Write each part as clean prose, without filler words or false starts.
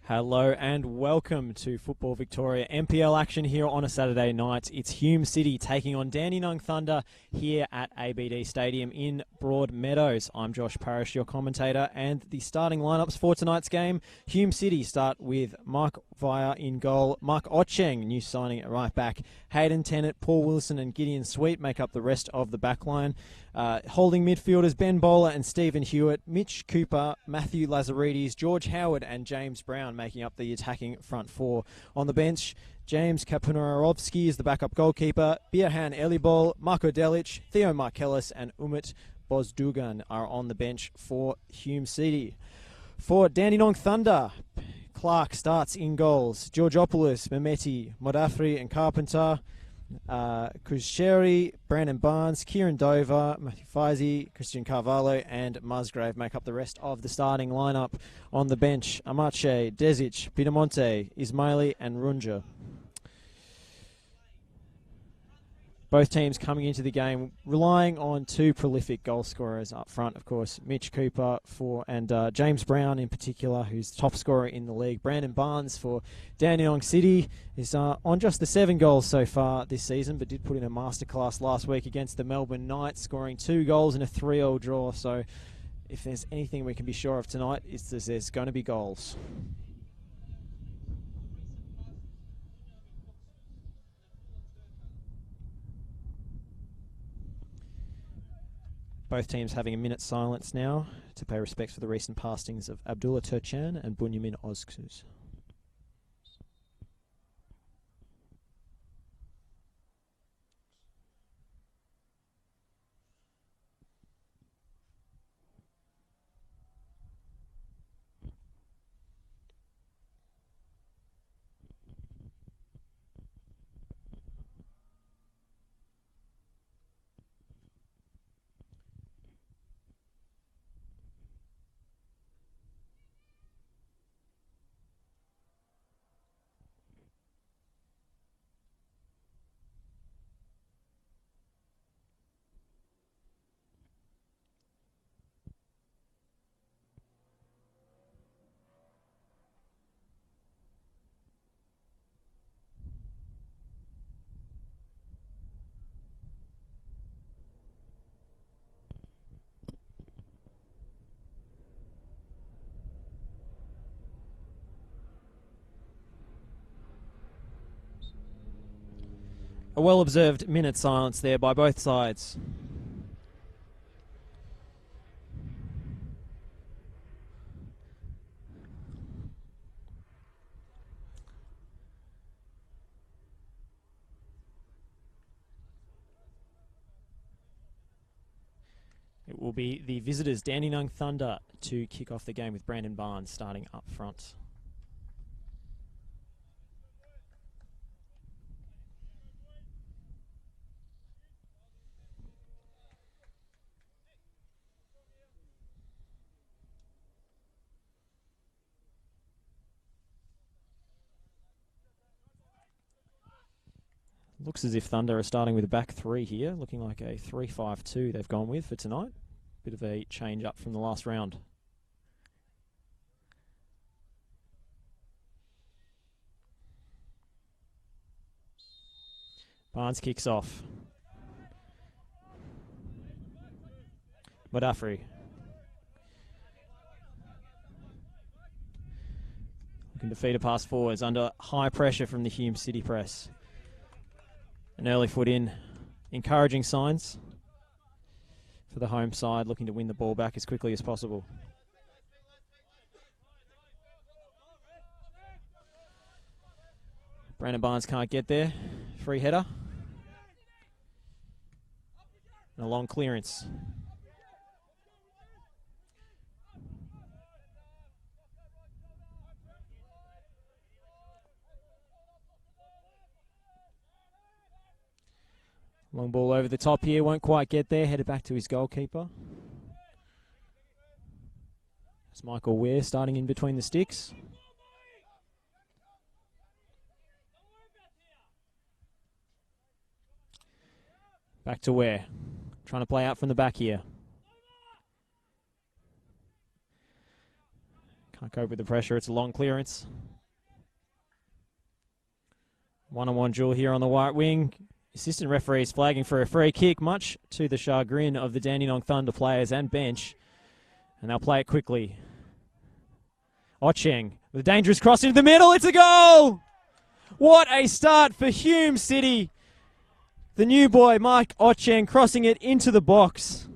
Hello and welcome to Football Victoria NPL action here on a Saturday night. It's Hume City taking on Dandenong Thunder here at ABD Stadium in Broadmeadows. I'm Josh Parrish, your commentator, and the starting lineups for tonight's game. Hume City start with Mark Via in goal, Mark Ocheng, new signing at right back, Hayden Tennant, Paul Wilson and Gideon Sweet make up the rest of the backline. Holding midfielders Ben Bowler and Stephen Hewitt, Mitch Cooper, Matthew Lazaridis, George Howard and James Brown making up the attacking front four. On the bench, James Kapunarovsky is the backup goalkeeper, Birhan Elibol, Marko Delic, Theo Markellis and Umit Bozdugan are on the bench for Hume City. For Dandenong Thunder, Clark starts in goals, Georgopoulos, Mehmeti, Modafri and Carpenter, Kusheri, Brandon Barnes, Kieran Dover, Matthew Fizey, Christian Carvalho and Musgrave make up the rest of the starting lineup. On the bench, Amache, Desic, Piedemonte, Ismaili and Runja. Both teams coming into the game relying on two prolific goal scorers up front, of course, Mitch Cooper and James Brown in particular, who's top scorer in the league. Brandon Barnes for Dandenong City is on just the 7 goals so far this season, but did put in a masterclass last week against the Melbourne Knights, scoring 2 goals in a 3-3 draw. So if there's anything we can be sure of tonight, it's that there's going to be goals. Both teams having a minute's silence now to pay respect for the recent passings of Abdullah Turchan and Bunyamin Ozkuz. A well-observed minute silence there by both sides. It will be the visitors, Dandenong Thunder, to kick off the game with Brandon Barnes starting up front. Looks as if Thunder are starting with a back three here, looking like a 3-5-2 they've gone with for tonight. Bit of a change up from the last round. Barnes kicks off. Modafri. Looking to feed a pass forwards under high pressure from the Hume City press. An early foot in. Encouraging signs for the home side, looking to win the ball back as quickly as possible. Brandon Barnes can't get there. Free header. And a long clearance. Long ball over the top here, won't quite get there, headed back to his goalkeeper. It's Michael Ware starting in between the sticks. Back to Ware, trying to play out from the back here. Can't cope with the pressure. It's a long clearance. One-on-one duel here on the right wing. Assistant referees flagging for a free kick, much to the chagrin of the Dandenong Thunder players and bench. And they'll play it quickly. Ocheng with a dangerous cross into the middle. It's a goal! What a start for Hume City. The new boy, Mike Ocheng, crossing it into the box.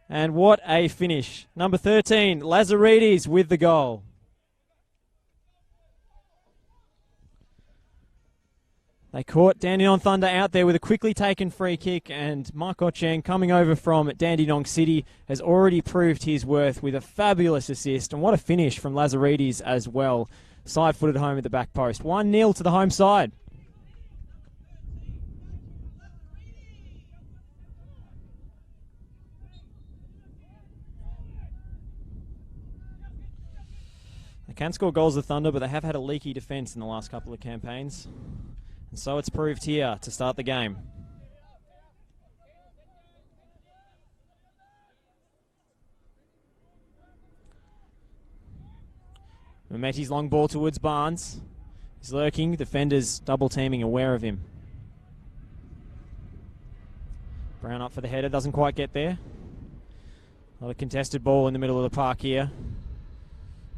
And what a finish. Number 13, Lazaridis with the goal. They caught Dandenong Thunder out there with a quickly taken free kick, and Mike Ocheng, coming over from Dandenong City, has already proved his worth with a fabulous assist. And what a finish from Lazaridis as well. Side-footed home at the back post. 1-0 to the home side. They can score goals, the Thunder, but they have had a leaky defence in the last couple of campaigns. And so it's proved here to start the game. Mehmeti's long ball towards Barnes. He's lurking. Defenders double teaming, aware of him. Brown up for the header, doesn't quite get there. Another contested ball in the middle of the park here.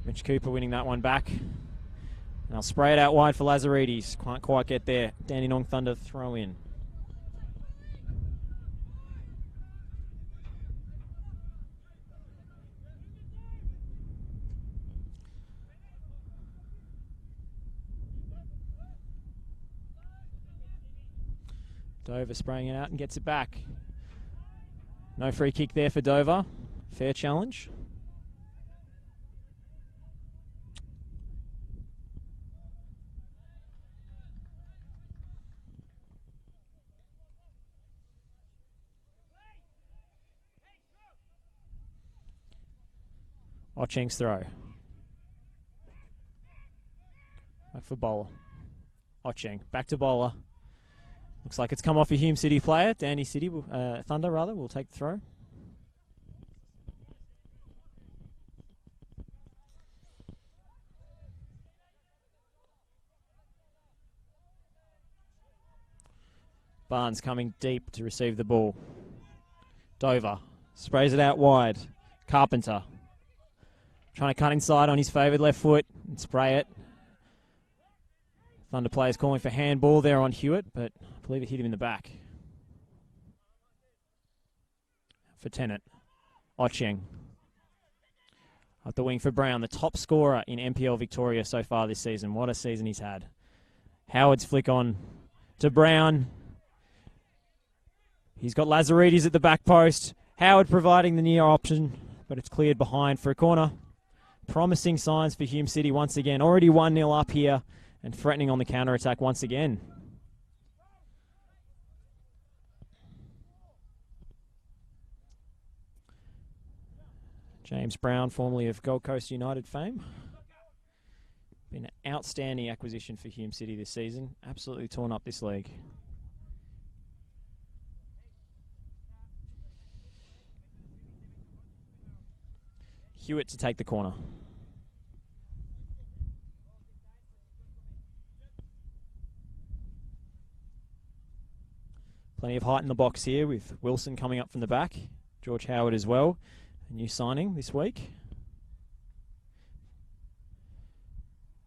Mitch Cooper winning that one back. And they'll spray it out wide for Lazaridis. Can't quite get there. Dandenong Thunder throw in. Dover spraying it out and gets it back. No free kick there for Dover. Fair challenge. Ocheng's throw. Back for Bowler. Ocheng, back to Bowler. Looks like it's come off a Hume City player. Thunder will take the throw. Barnes coming deep to receive the ball. Dover sprays it out wide. Carpenter trying to cut inside on his favoured left foot and spray it. Thunder players calling for handball there on Hewitt, but I believe it hit him in the back. For Tennant. Ocheng. Up the wing for Brown, the top scorer in NPL Victoria so far this season. What a season he's had. Howard's flick on to Brown. He's got Lazaridis at the back post. Howard providing the near option, but it's cleared behind for a corner. Promising signs for Hume City once again. Already 1-0 up here and threatening on the counter-attack once again. James Brown, formerly of Gold Coast United fame. Been an outstanding acquisition for Hume City this season. Absolutely torn up this league. Hewitt to take the corner. Plenty of height in the box here with Wilson coming up from the back. George Howard as well. A new signing this week.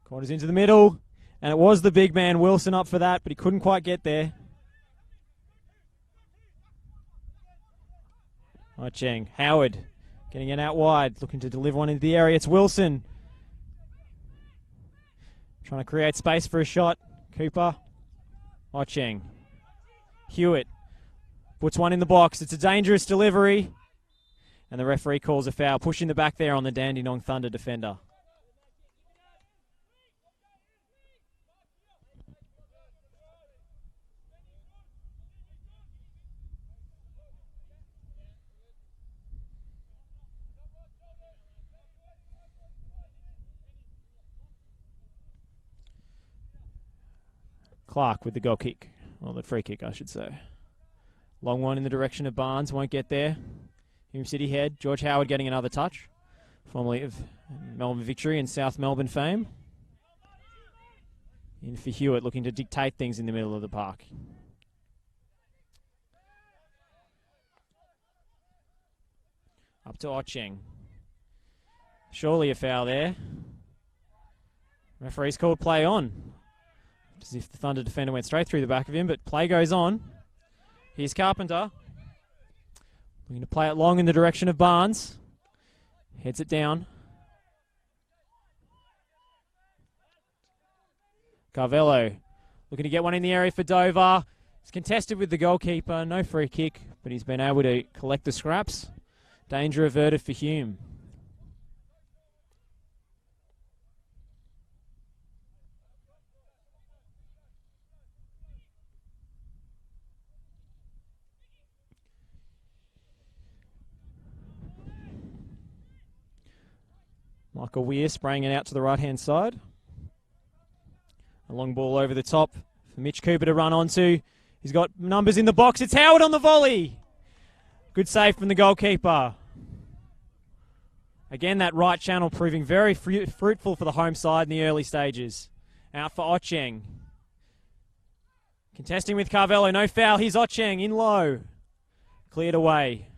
Corners into the middle. And it was the big man Wilson up for that, but he couldn't quite get there. Ocheng. Howard getting it out wide. Looking to deliver one into the area. It's Wilson. Trying to create space for a shot. Cooper. Ocheng. Hewitt puts one in the box. It's a dangerous delivery. And the referee calls a foul, pushing the back there on the Dandenong Thunder defender. Clark with the goal kick. Well, the free kick, I should say. Long one in the direction of Barnes. Won't get there. Hume City head. George Howard getting another touch. Formerly of Melbourne Victory and South Melbourne fame. In for Hewitt, looking to dictate things in the middle of the park. Up to Ocheng. Surely a foul there. Referee's called play on. As if the Thunder defender went straight through the back of him, but play goes on. Here's Carpenter. Looking to play it long in the direction of Barnes. Heads it down. Carvello looking to get one in the area for Dover. It's contested with the goalkeeper. No free kick, but he's been able to collect the scraps. Danger averted for Hume. Michael Weir spraying it out to the right-hand side. A long ball over the top for Mitch Cooper to run onto. He's got numbers in the box. It's Howard on the volley. Good save from the goalkeeper. Again, that right channel proving very fruitful for the home side in the early stages. Out for Ocheng. Contesting with Carvello. No foul. Here's Ocheng in low. Cleared away.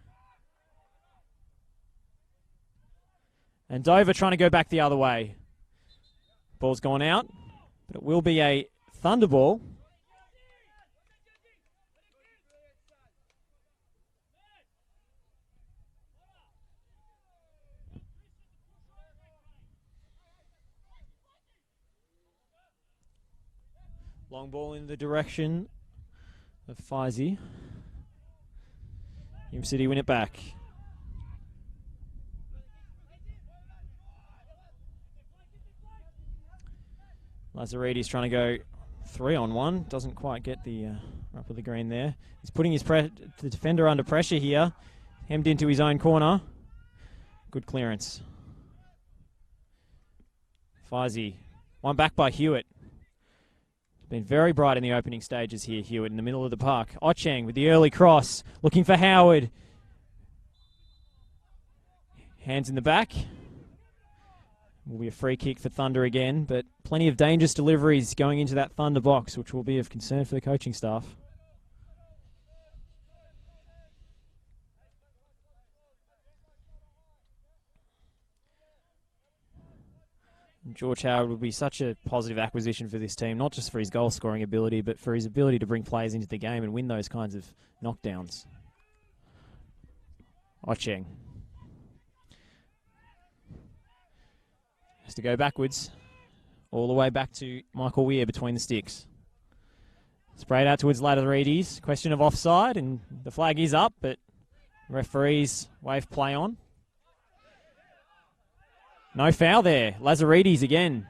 And Dover trying to go back the other way. Ball's gone out, but it will be a Thunder ball. Long ball in the direction of Faisy. Hume City win it back. Lazaridis trying to go 3-on-1. Doesn't quite get the up of the green there. He's putting the defender under pressure here. Hemmed into his own corner. Good clearance. Faisy. One back by Hewitt. Been very bright in the opening stages here, Hewitt, in the middle of the park. Ocheng with the early cross. Looking for Howard. Hands in the back. Will be a free kick for Thunder again, but plenty of dangerous deliveries going into that Thunder box, which will be of concern for the coaching staff. George Howard would be such a positive acquisition for this team, not just for his goal-scoring ability, but for his ability to bring players into the game and win those kinds of knockdowns. Ocheng. Has to go backwards, all the way back to Michael Weir between the sticks. Sprayed out towards Lazaridis. Question of offside, and the flag is up, but referees wave play on. No foul there. Lazaridis again.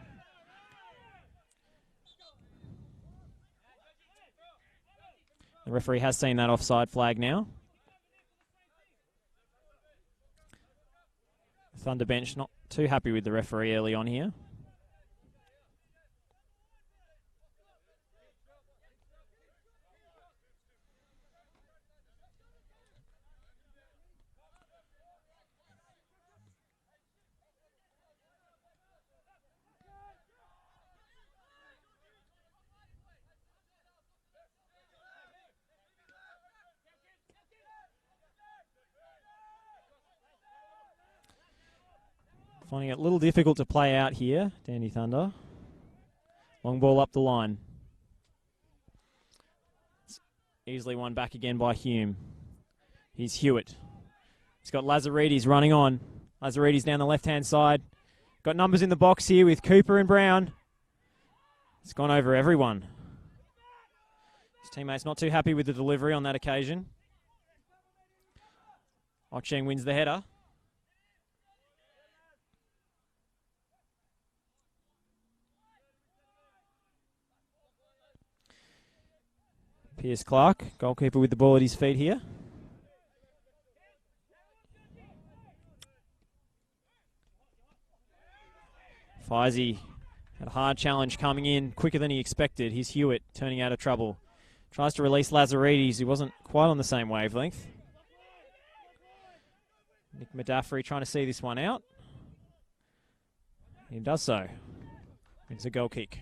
The referee has seen that offside flag now. The Thunder bench not too happy with the referee early on here. Finding it a little difficult to play out here, Dandy Thunder. Long ball up the line. It's easily won back again by Hume. Here's Hewitt. He's got Lazaridis running on. Lazaridis down the left-hand side. Got numbers in the box here with Cooper and Brown. It's gone over everyone. His teammates not too happy with the delivery on that occasion. Ocheng wins the header. Pierce Clark, goalkeeper with the ball at his feet here. Faisy had a hard challenge coming in quicker than he expected. Here's Hewitt turning out of trouble. Tries to release Lazaridis, who wasn't quite on the same wavelength. Nick Medaffery trying to see this one out. He does so. It's a goal kick.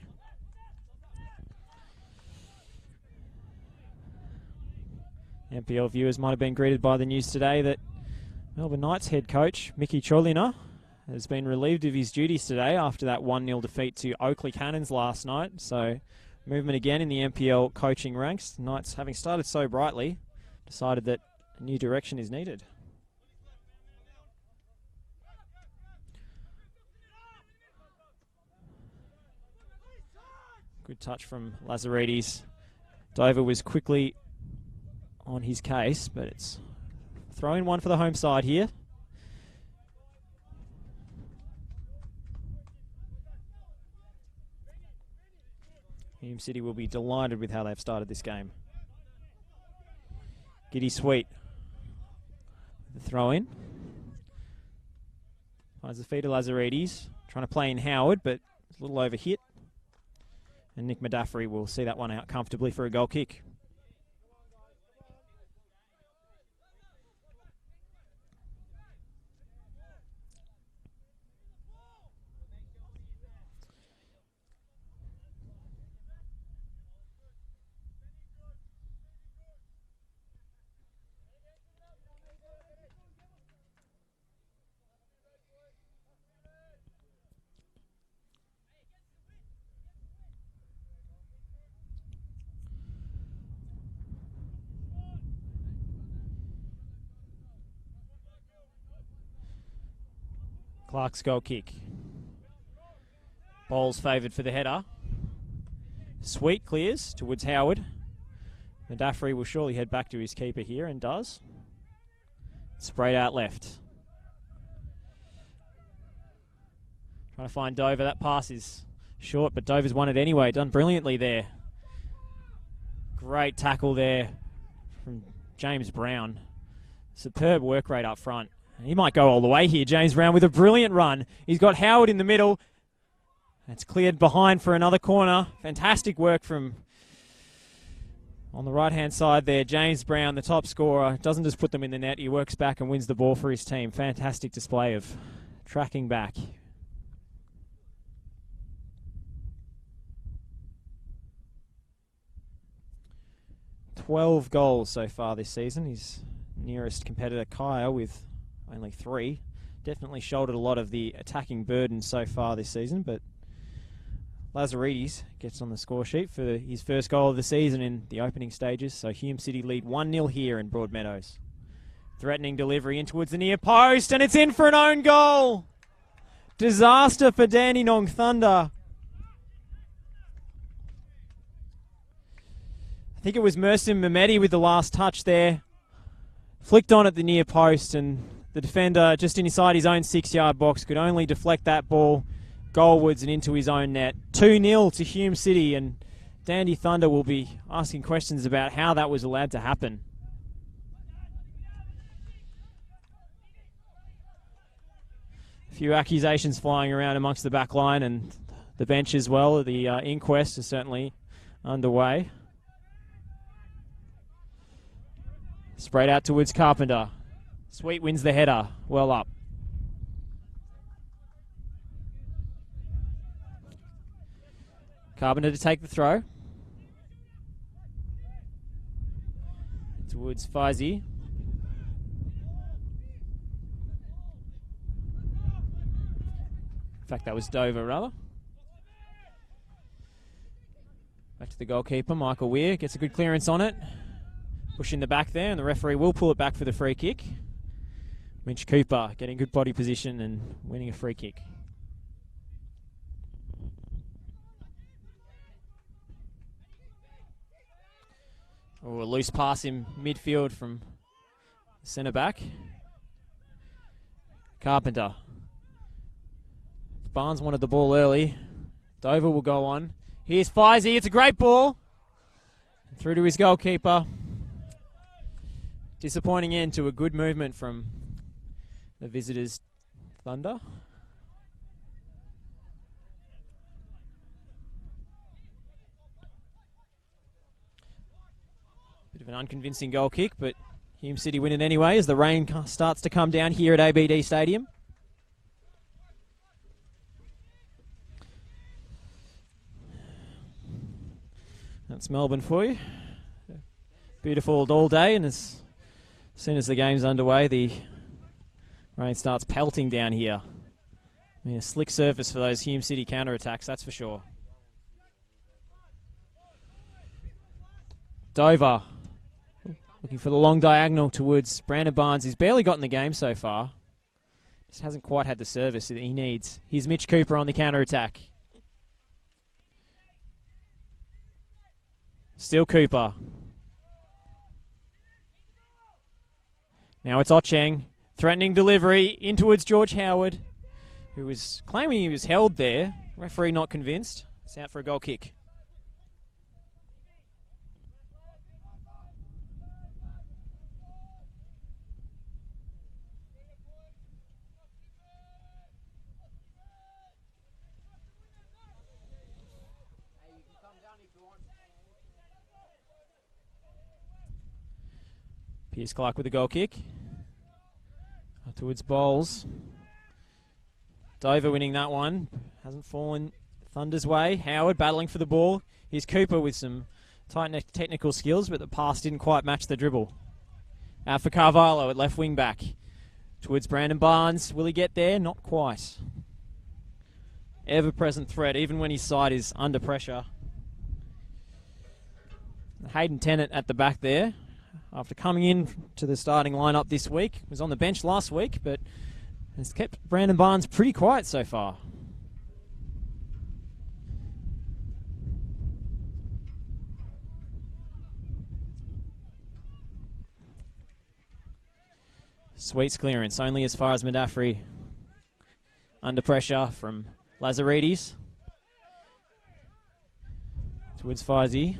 NPL viewers might have been greeted by the news today that Melbourne Knights head coach Mickey Cholina has been relieved of his duties today after that 1-0 defeat to Oakley Cannons last night. So movement again in the NPL coaching ranks. Knights, having started so brightly, decided that a new direction is needed. Good touch from Lazaridis. Dover was quickly on his case, but it's throwing one for the home side here. Hume City will be delighted with how they've started this game. Giddy Sweet. The throw in. Finds the feet of Lazaridis. Trying to play in Howard, but a little over hit. And Nick Madaffery will see that one out comfortably for a goal kick. Clark's goal kick. Bowles favoured for the header. Sweet clears towards Howard. Madaffery will surely head back to his keeper here, and does. Sprayed out left. Trying to find Dover. That pass is short, but Dover's won it anyway. Done brilliantly there. Great tackle there from James Brown. Superb work rate up front. He might go all the way here, James Brown, with a brilliant run. He's got Howard in the middle. It's cleared behind for another corner. Fantastic work from on the right-hand side there. James Brown, the top scorer, doesn't just put them in the net. He works back and wins the ball for his team. Fantastic display of tracking back. $12 goals so far this season. His nearest competitor, Kaya, with only 3. Definitely shouldered a lot of the attacking burden so far this season, but Lazaridis gets on the score sheet for his first goal of the season in the opening stages. So Hume City lead 1-0 here in Broadmeadows. Threatening delivery in towards the near post, and it's in for an own goal. Disaster for Dandenong Thunder. I think it was Mersin Mehmedi with the last touch there. Flicked on at the near post, and the defender just inside his own 6-yard box could only deflect that ball goalwards and into his own net. 2-0 to Hume City, and Dandy Thunder will be asking questions about how that was allowed to happen. A few accusations flying around amongst the back line and the bench as well. The inquest is certainly underway. Sprayed out towards Carpenter. Sweet wins the header. Well up. Carpenter to take the throw. Towards Faizi. In fact, that was Dover, rather. Back to the goalkeeper, Michael Weir. Gets a good clearance on it. Push in the back there, and the referee will pull it back for the free kick. Mitch Cooper getting good body position and winning a free kick. Oh, a loose pass in midfield from centre back. Carpenter. Barnes wanted the ball early. Dover will go on. Here's Faizi. It's a great ball. Through to his goalkeeper. Disappointing end to a good movement from the visitors, Thunder. Bit of an unconvincing goal kick, but Hume City win it anyway as the rain starts to come down here at ABD Stadium. That's Melbourne for you. Beautiful all day, and as soon as the game's underway, the rain starts pelting down here. I mean, a slick surface for those Hume City counter-attacks, that's for sure. Dover looking for the long diagonal towards Brandon Barnes. He's barely got in the game so far. Just hasn't quite had the service that he needs. Here's Mitch Cooper on the counter-attack. Still Cooper. Now it's Ocheng. Threatening delivery in towards George Howard, who was claiming he was held there. Referee not convinced. It's out for a goal kick. Pierce Clark with a goal kick. Towards Bowles. Dover winning that one. Hasn't fallen Thunder's way. Howard battling for the ball. Here's Cooper with some tight technical skills, but the pass didn't quite match the dribble. Out for Carvalho at left wing back. Towards Brandon Barnes. Will he get there? Not quite. Ever-present threat, even when his side is under pressure. Hayden Tennant at the back there. After coming in to the starting lineup this week, was on the bench last week, but has kept Brandon Barnes pretty quiet so far. Sweets clearance, only as far as Madafri. Under pressure from Lazaridis. Towards Faizi.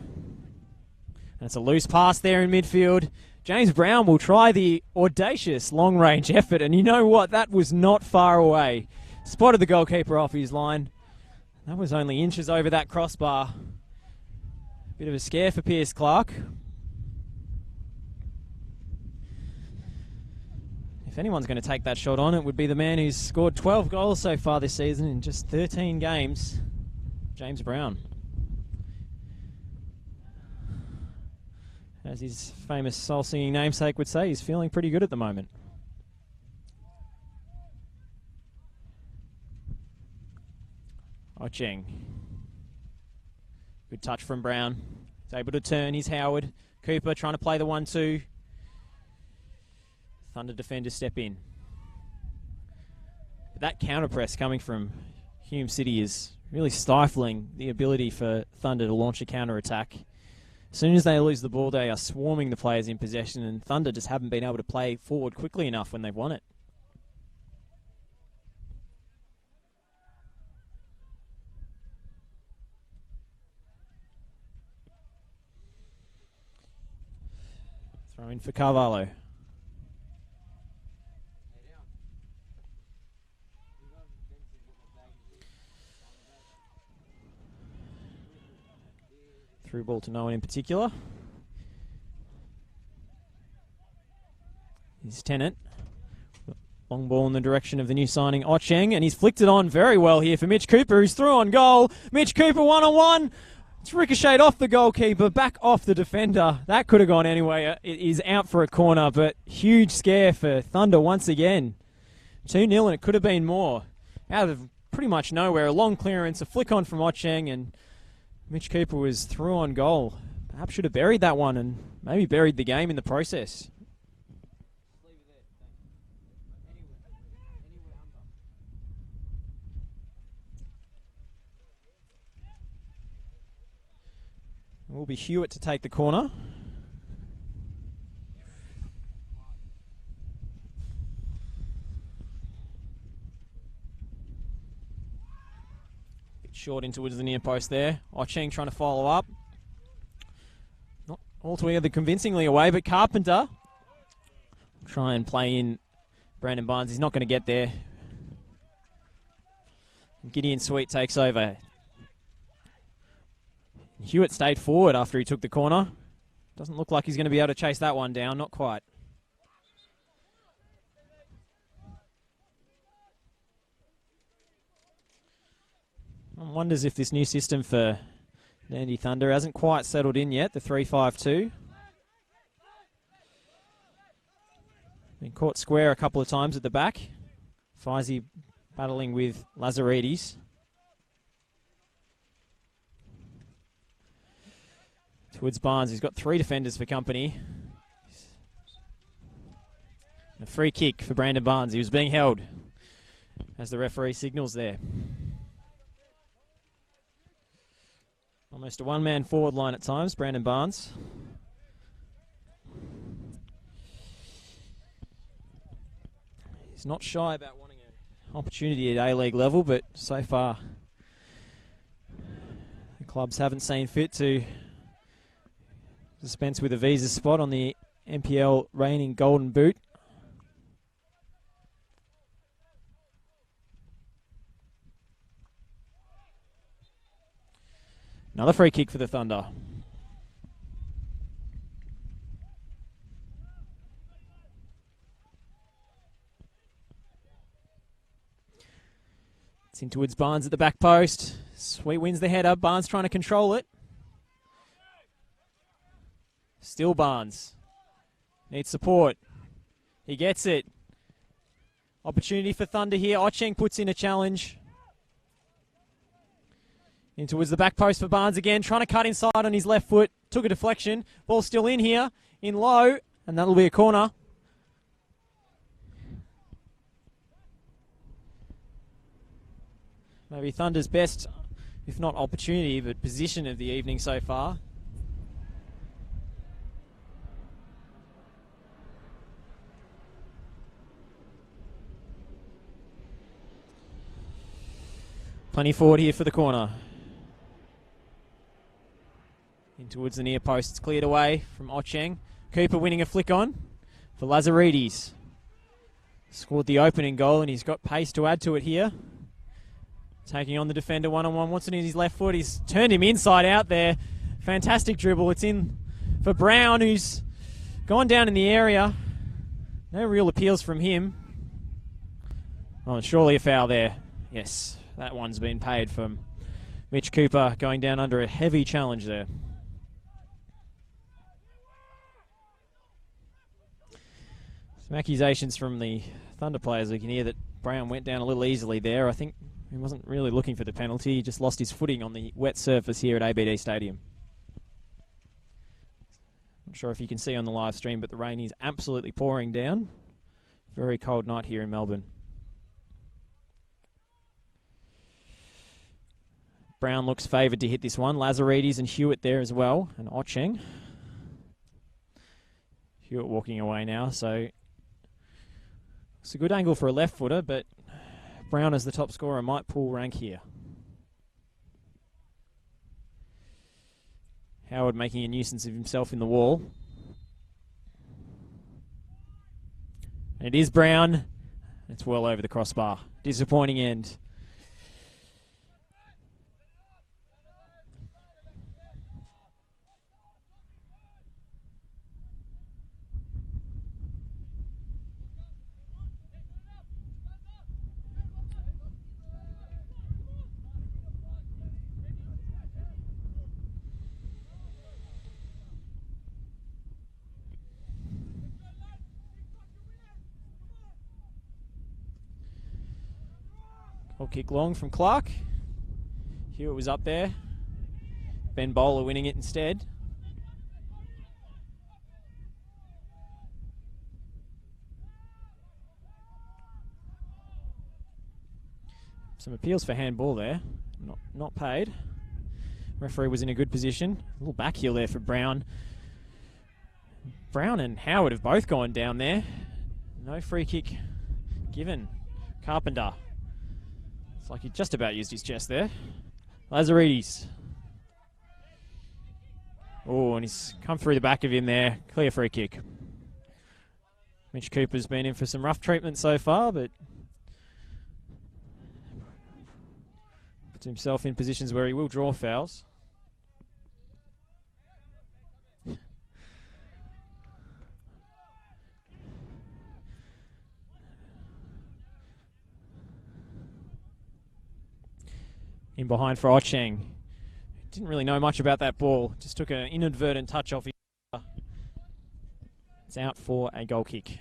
And it's a loose pass there in midfield. James Brown will try the audacious long-range effort, and you know what? That was not far away. Spotted the goalkeeper off his line. That was only inches over that crossbar. Bit of a scare for Pierce Clark. If anyone's going to take that shot on, it would be the man who's scored 12 goals so far this season in just 13 games, James Brown. As his famous soul-singing namesake would say, he's feeling pretty good at the moment. Ocheng. Good touch from Brown. He's able to turn. He's Howard. Cooper trying to play the 1-2. Thunder defenders step in. But that counter press coming from Hume City is really stifling the ability for Thunder to launch a counter attack. As soon as they lose the ball, they are swarming the players in possession, and Thunder just haven't been able to play forward quickly enough when they've won it. Throw in for Carvalho. Through ball to no one in particular. Here's Tennant. Long ball in the direction of the new signing, Ocheng, and he's flicked it on very well here for Mitch Cooper, who's through on goal. Mitch Cooper one-on-one. It's ricocheted off the goalkeeper, back off the defender. That could have gone anyway. It is out for a corner, but huge scare for Thunder once again. 2-0, and it could have been more. Out of pretty much nowhere, a long clearance, a flick on from Ocheng, and Mitch Cooper was through on goal. Perhaps should have buried that one and maybe buried the game in the process. It will be Hewitt to take the corner. Short in towards the near post there. Ocheng trying to follow up. Not altogether convincingly away, but Carpenter try and play in Brandon Barnes. He's not going to get there. Gideon Sweet takes over. Hewitt stayed forward after he took the corner. Doesn't look like he's going to be able to chase that one down. Not quite. One wonders if this new system for Dandy Thunder hasn't quite settled in yet, the 3-5-2. Been caught square a couple of times at the back. Fizey battling with Lazaridis. Towards Barnes, he's got 3 defenders for company. A free kick for Brandon Barnes. He was being held as the referee signals there. Almost a one-man forward line at times, Brandon Barnes. He's not shy about wanting an opportunity at A-League level, but so far the clubs haven't seen fit to dispense with a visa spot on the NPL reigning Golden Boot. Another free kick for the Thunder. It's in towards Barnes at the back post. Sweet wins the header. Barnes trying to control it. Still Barnes. Needs support. He gets it. Opportunity for Thunder here. Ocheng puts in a challenge. In towards the back post for Barnes again. Trying to cut inside on his left foot. Took a deflection. Ball still in here. In low. And that'll be a corner. Maybe Thunder's best, if not opportunity, but position of the evening so far. Plenty forward here for the corner. In towards the near post. It's cleared away from Ocheng. Cooper winning a flick on for Lazaridis. Scored the opening goal and he's got pace to add to it here. Taking on the defender one-on-one. Wants it in his left foot. He's turned him inside out there. Fantastic dribble. It's in for Brown, who's gone down in the area. No real appeals from him. Oh, and surely a foul there. Yes, that one's been paid from Mitch Cooper, going down under a heavy challenge there. Some accusations from the Thunder players. We can hear that Brown went down a little easily there. I think he wasn't really looking for the penalty. He just lost his footing on the wet surface here at ABD Stadium. Not sure if you can see on the live stream, but the rain is absolutely pouring down. Very cold night here in Melbourne. Brown looks favoured to hit this one. Lazaridis and Hewitt there as well, and Ocheng. Hewitt walking away now, so it's a good angle for a left footer, but Brown as the top scorer might pull rank here. Howard making a nuisance of himself in the wall. And it is Brown. It's well over the crossbar. Disappointing end. Kick long from Clark. Hewitt was up there. Ben Bowler winning it instead. Some appeals for handball there. Not paid. Referee was in a good position. A little back heel there for Brown. Brown and Howard have both gone down there. No free kick given. Carpenter. It's like he just about used his chest there. Lazaridis. Oh, and he's come through the back of him there. Clear free kick. Mitch Cooper's been in for some rough treatment so far, but puts himself in positions where he will draw fouls. In behind for Ocheng. didn't really know much about that ball. Just took an inadvertent touch off his. It's out for a goal kick.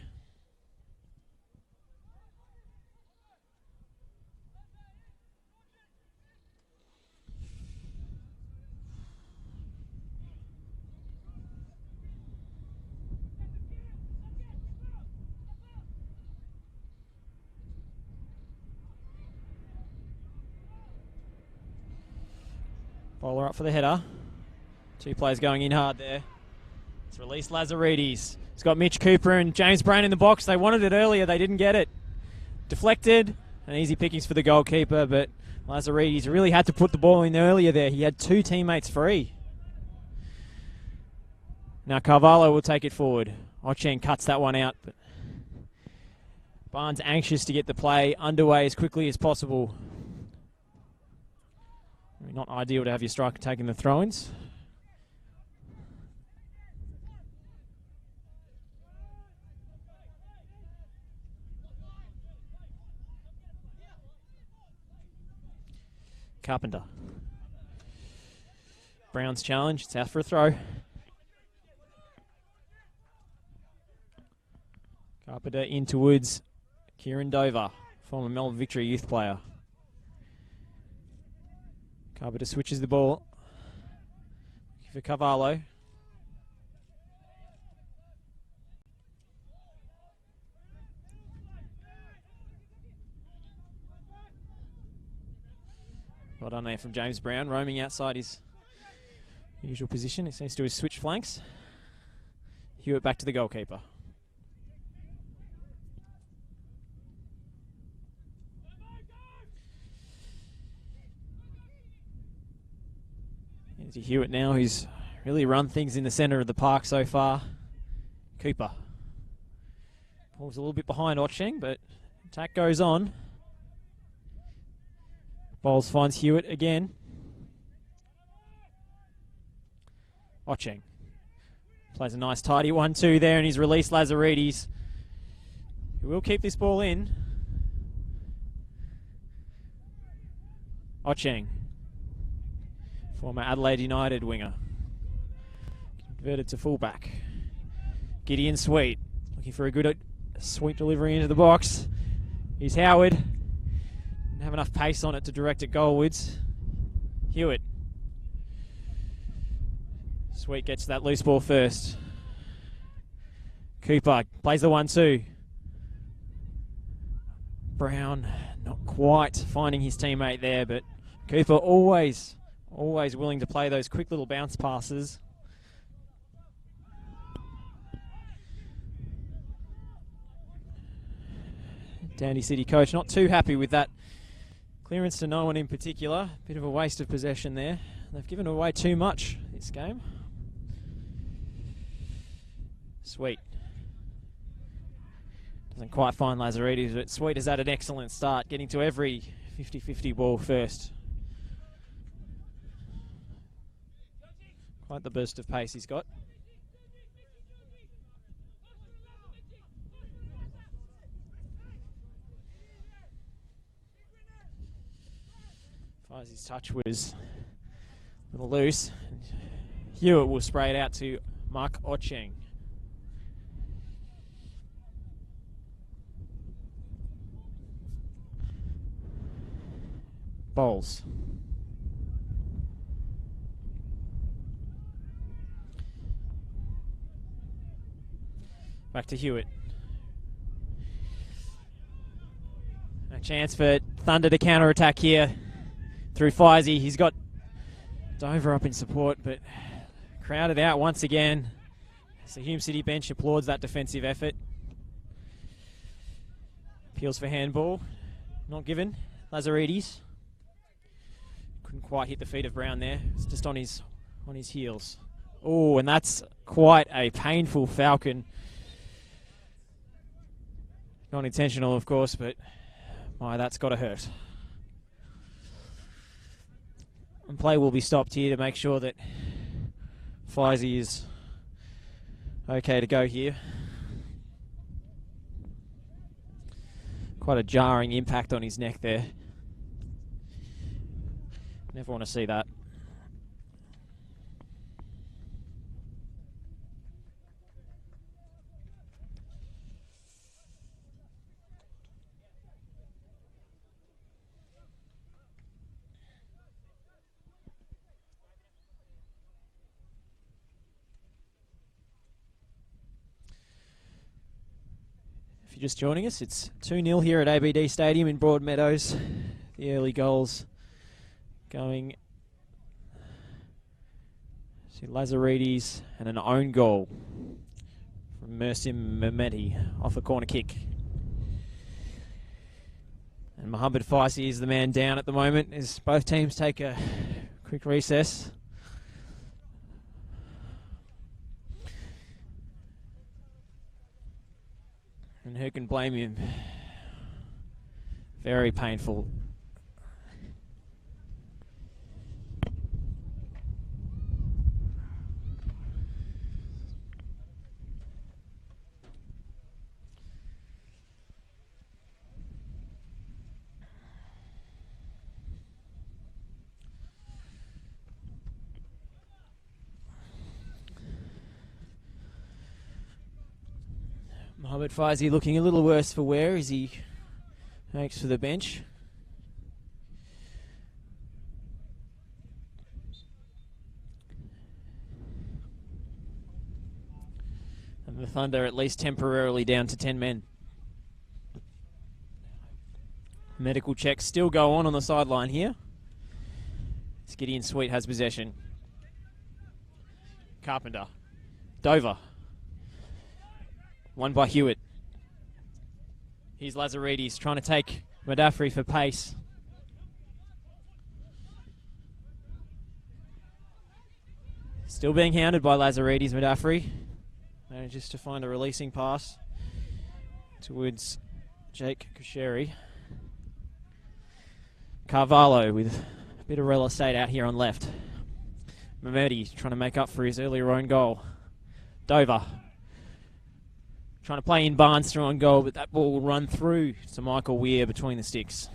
Bowler up for the header. Two players going in hard there. It's released Lazaridis. He's got Mitch Cooper and James Brown in the box. They wanted it earlier. They didn't get it. Deflected. And easy pickings for the goalkeeper, but Lazaridis really had to put the ball in earlier there. He had two teammates free. Now Carvalho will take it forward. Ocheng cuts that one out, but Barnes anxious to get the play underway as quickly as possible. Not ideal to have your striker taking the throw-ins. Carpenter. Brown's challenge. It's out for a throw. Carpenter in towards Kieran Dover, former Melbourne Victory youth player. Carpenter switches the ball for Carvalho. Well done there from James Brown, roaming outside his usual position. It seems to have switched flanks. Hewitt back to the goalkeeper. Here's Hewitt now, who's really run things in the centre of the park so far. Cooper. Ball's a little bit behind Ocheng, but attack goes on. Bowles finds Hewitt again. Ocheng plays a nice tidy 1-2 there, and he's released Lazaridis, who will keep this ball in. Ocheng, former Adelaide United winger, converted to fullback. Gideon Sweet looking for a good sweep delivery into the box. Here's Howard. Didn't have enough pace on it to direct it goalwards. Hewitt. Sweet gets that loose ball first. Cooper plays the 1-2. Brown not quite finding his teammate there, but Cooper always willing to play those quick little bounce passes. Dandy City coach not too happy with that clearance to no one in particular. Bit of a waste of possession there. They've given away too much this game. Sweet. Doesn't quite find Lazaridis, but Sweet has had an excellent start, getting to every 50-50 ball first. Quite the burst of pace he's got. His touch was a little loose. Hewitt will spray it out to Mark Ocheng. Bowles. Back to Hewitt. A chance for Thunder to counter-attack here through Feisey. He's got Dover up in support, but crowded out once again. So Hume City bench applauds that defensive effort. Appeals for handball. Not given. Lazaridis. Couldn't quite hit the feet of Brown there. It's just on his heels. Oh, and that's quite a painful falcon. Not intentional, of course, but my, that's got to hurt. And play will be stopped here to make sure that Feisey is okay to go here. Quite a jarring impact on his neck there. Never want to see that. you're just joining us, it's 2-0 here at ABD Stadium in Broadmeadows. The early goals going to Lazaridis and an own goal from Mersim Mehmeti off a corner kick. And Mohammed Faisi is the man down at the moment as both teams take a quick recess. And who can blame him? Very painful. Mohammed Faisi looking a little worse for wear as he makes for the bench. And the Thunder at least temporarily down to 10 men. Medical checks still go on the sideline here. Gideon Sweet has possession. Carpenter. Dover. Won by Hewitt. Here's Lazaridis trying to take Madafri for pace. Still being hounded by Lazaridis. Madafri manages to find a releasing pass towards Jake Kusheri. Carvalho with a bit of real estate out here on left. Mehmeti trying to make up for his earlier own goal. Dover trying to play in Barnes through on goal, but that ball will run through to Michael Weir between the sticks.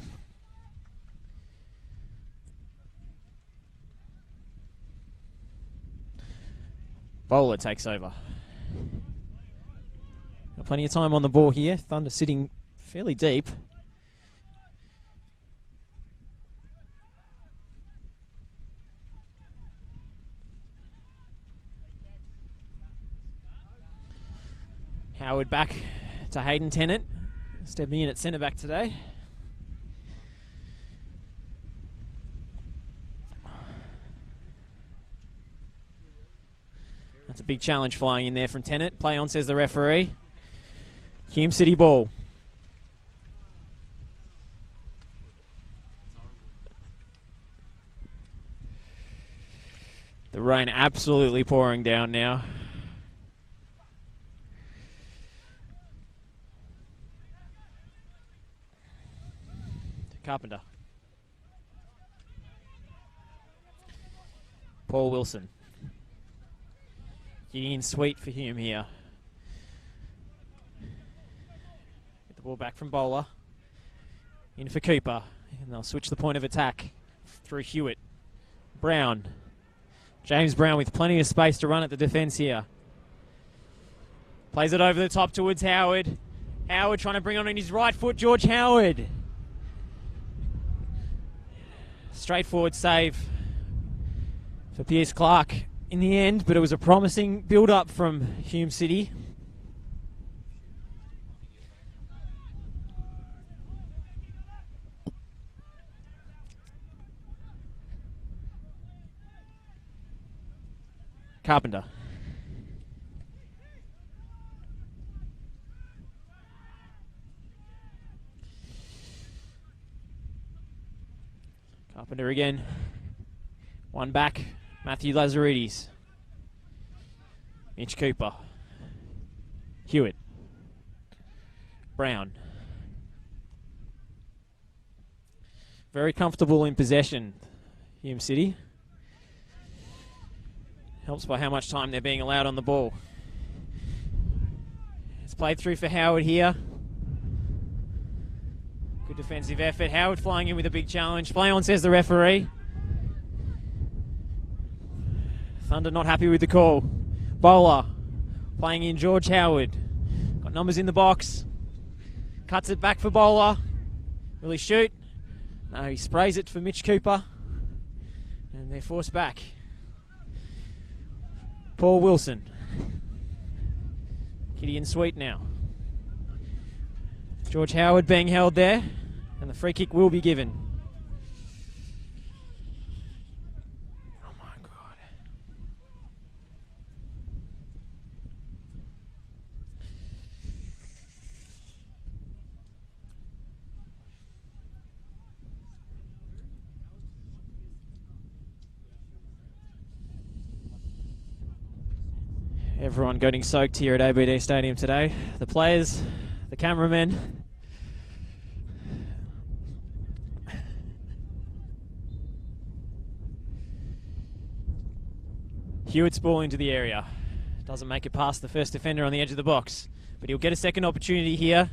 Bowler takes over. Got plenty of time on the ball here. Thunder sitting fairly deep. Howard back to Hayden Tennant, stepping in at centre back today. That's a big challenge flying in there from Tennant. Play on, says the referee. Hume City ball. The rain absolutely pouring down now. Carpenter. Paul Wilson. Gideon Sweet for Hume here. Get the ball back from Bowler. In for Cooper. And they'll switch the point of attack through Hewitt. Brown. James Brown with plenty of space to run at the defence here. Plays it over the top towards Howard. Howard trying to bring on his right foot. George Howard. Straightforward save for Pierce Clark in the end, but it was a promising build-up from Hume City. Carpenter. Carpenter again. One back. Matthew Lazaridis. Mitch Cooper. Hewitt. Brown. Very comfortable in possession, Hume City. Helps by how much time they're being allowed on the ball. It's played through for Howard here. Good defensive effort. Howard flying in with a big challenge. Play on, says the referee. Thunder not happy with the call. Bowler playing in George Howard. Got numbers in the box. Cuts it back for Bowler. Will he shoot? No, he sprays it for Mitch Cooper. And they're forced back. Paul Wilson. Gideon Sweet now. George Howard being held there, and the free kick will be given. Oh my God. Everyone getting soaked here at ABD Stadium today. The players, the cameramen. Hewitt's ball into the area. Doesn't make it past the first defender on the edge of the box, but he'll get a second opportunity here.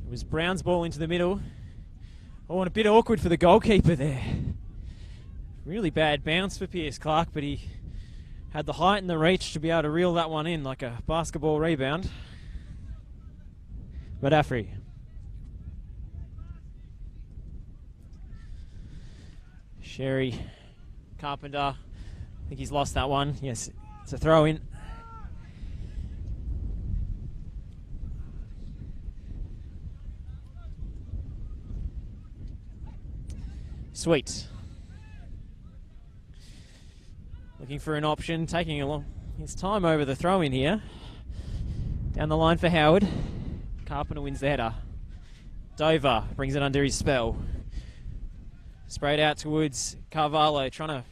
It was Brown's ball into the middle. Oh, and a bit awkward for the goalkeeper there. Really bad bounce for Pierce Clark, but he had the height and the reach to be able to reel that one in like a basketball rebound. Madafri. Sherry. Carpenter. I think he's lost that one. Yes, it's a throw in. Sweet. Looking for an option, taking a long his time over the throw in here. Down the line for Howard. Carpenter wins the header. Dover brings it under his spell. Sprayed out towards Carvalho, trying to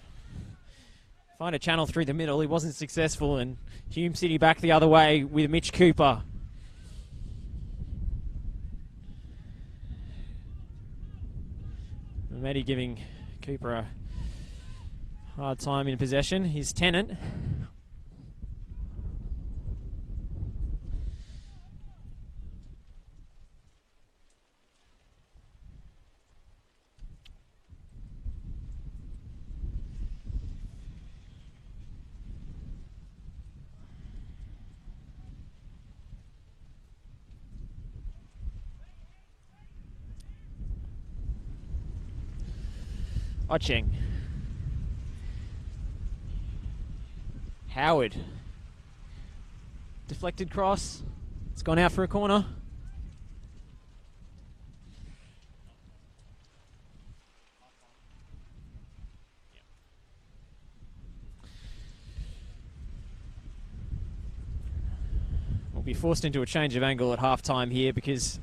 find a channel through the middle. He wasn't successful, and Hume City back the other way with Mitch Cooper. Mehdi giving Cooper a hard time in possession. His Tennant. Ocheng. Howard. Deflected cross. It's gone out for a corner. We'll be forced into a change of angle at half time here because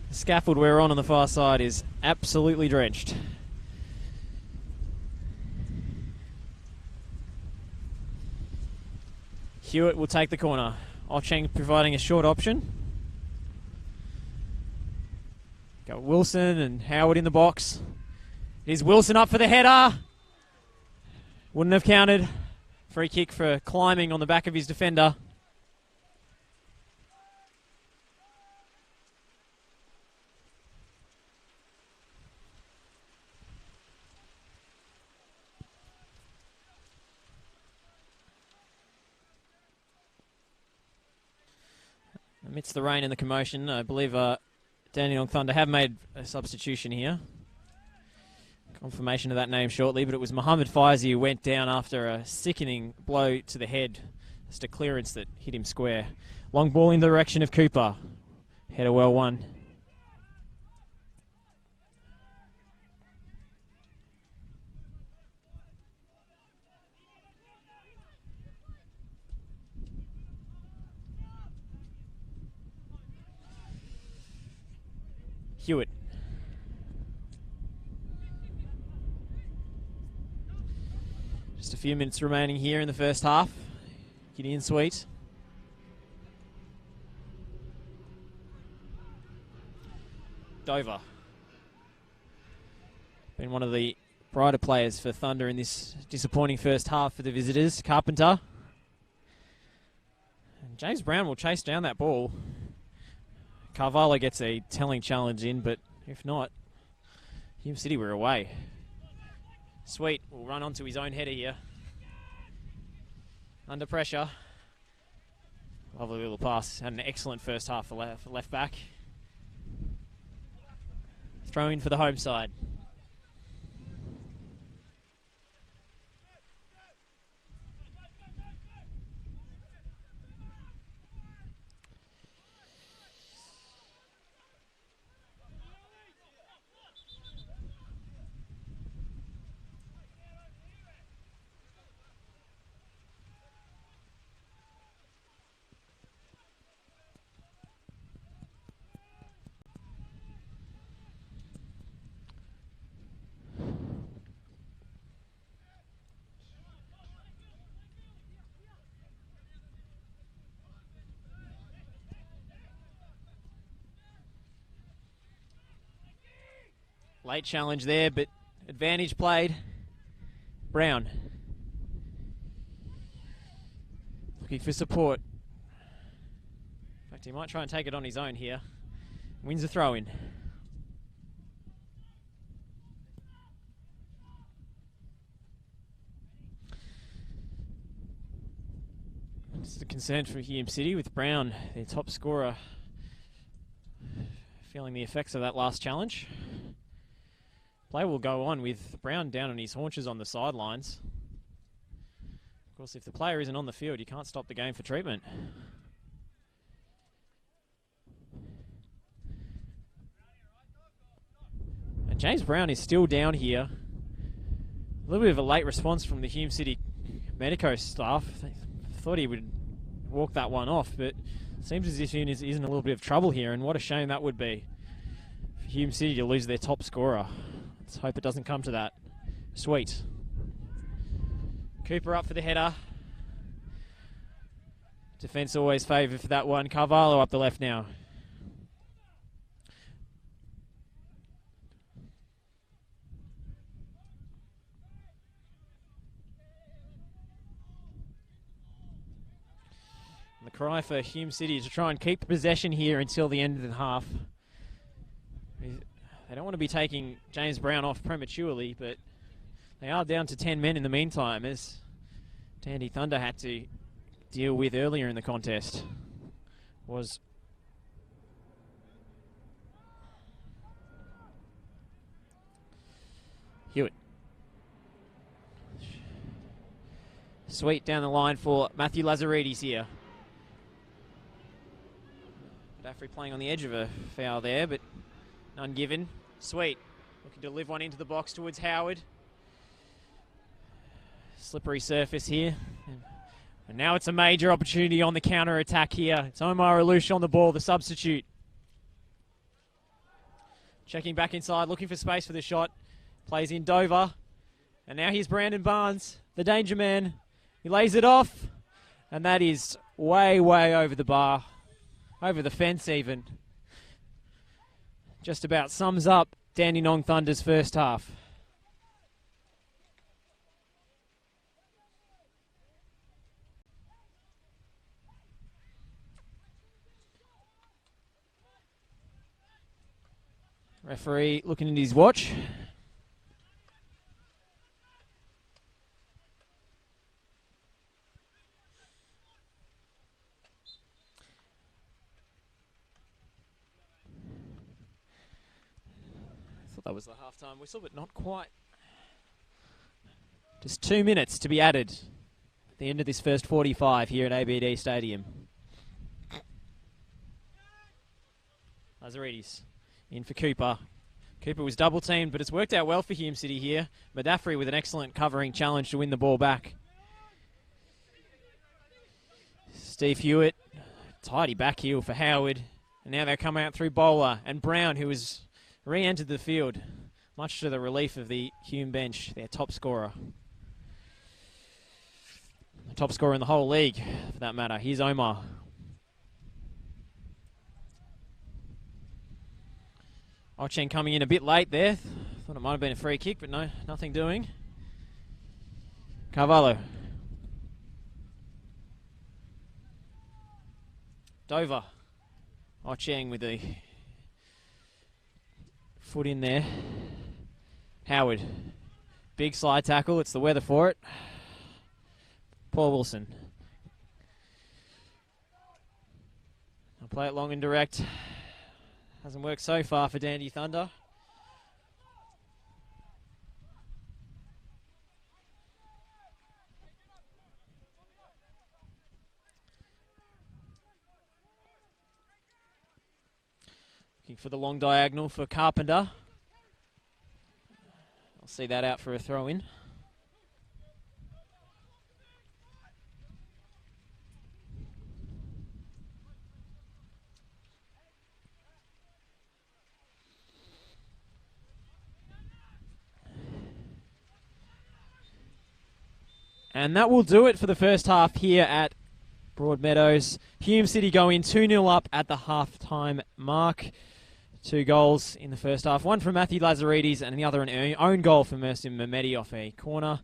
the scaffold we're on the far side is absolutely drenched. Hewitt will take the corner. Ocheng providing a short option. Got Wilson and Howard in the box. Is Wilson up for the header? Wouldn't have counted. Free kick for climbing on the back of his defender. Amidst the rain and the commotion, I believe Dandenong Thunder have made a substitution here. Confirmation of that name shortly, but it was Mohammed Faizi who went down after a sickening blow to the head. Just a clearance that hit him square. Long ball in the direction of Cooper. Header well won. Hewitt. Just a few minutes remaining here in the first half. Gideon Sweet. Dover. Been one of the brighter players for Thunder in this disappointing first half for the visitors. Carpenter. And James Brown will chase down that ball. Carvalho gets a telling challenge in, but if not, Hume City were away. Sweet will run onto his own header here. Under pressure. Lovely little pass. Had an excellent first half for left back. Throw in for the home side. Late challenge there, but advantage played. Brown. Looking for support. In fact, he might try and take it on his own here. Wins the throw-in. This is a concern for Hume City with Brown, their top scorer, feeling the effects of that last challenge. Play will go on with Brown down on his haunches on the sidelines. Of course, if the player isn't on the field, you can't stop the game for treatment. And James Brown is still down here. A little bit of a late response from the Hume City Medico staff. They thought he would walk that one off, but it seems as if he is in a little bit of trouble here, and what a shame that would be for Hume City to lose their top scorer. Let's hope it doesn't come to that. Sweet. Cooper up for the header. Defence always favoured for that one. Carvalho up the left now. The cry for Hume City is to try and keep possession here until the end of the half. They don't want to be taking James Brown off prematurely, but they are down to 10 men in the meantime, as Dandy Thunder had to deal with earlier in the contest. Was Hewitt. Sweet down the line for Matthew Lazaridis here. Daffrey playing on the edge of a foul there, but none given. Sweet. Looking to live one into the box towards Howard. Slippery surface here. And now it's a major opportunity on the counter-attack here. It's Omar Alouche on the ball, the substitute. Checking back inside, looking for space for the shot. Plays in Dover. And now here's Brandon Barnes, the danger man. He lays it off. And that is way, way over the bar. Over the fence even. Just about sums up Dandenong Thunder's first half. Referee looking at his watch. That was the halftime whistle, but not quite. Just 2 minutes to be added at the end of this first 45 here at ABD Stadium. Lazaridis in for Cooper. Cooper was double teamed, but it's worked out well for Hume City here. Madaffrey with an excellent covering challenge to win the ball back. Steve Hewitt, tidy back heel for Howard. And now they come out through Bowler and Brown, who has re-entered the field, much to the relief of the Hume bench, their top scorer. The top scorer in the whole league, for that matter. Here's Omar. Ocheng coming in a bit late there. Thought it might have been a free kick, but no, nothing doing. Carvalho. Dover. Ocheng with the foot in there. Howard. Big slide tackle. It's the weather for it. Paul Wilson. I'll play it long and direct. Hasn't worked so far for Dandy Thunder. Looking for the long diagonal for Carpenter. I'll see that out for a throw-in. And that will do it for the first half here at Broadmeadows. Hume City go in 2-0 up at the half-time mark. Two goals in the first half. One from Matthew Lazaridis and the other an own goal from Mersin Mehmedi off a corner.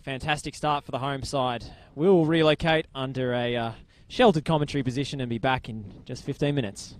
Fantastic start for the home side. We'll relocate under a sheltered commentary position and be back in just 15 minutes.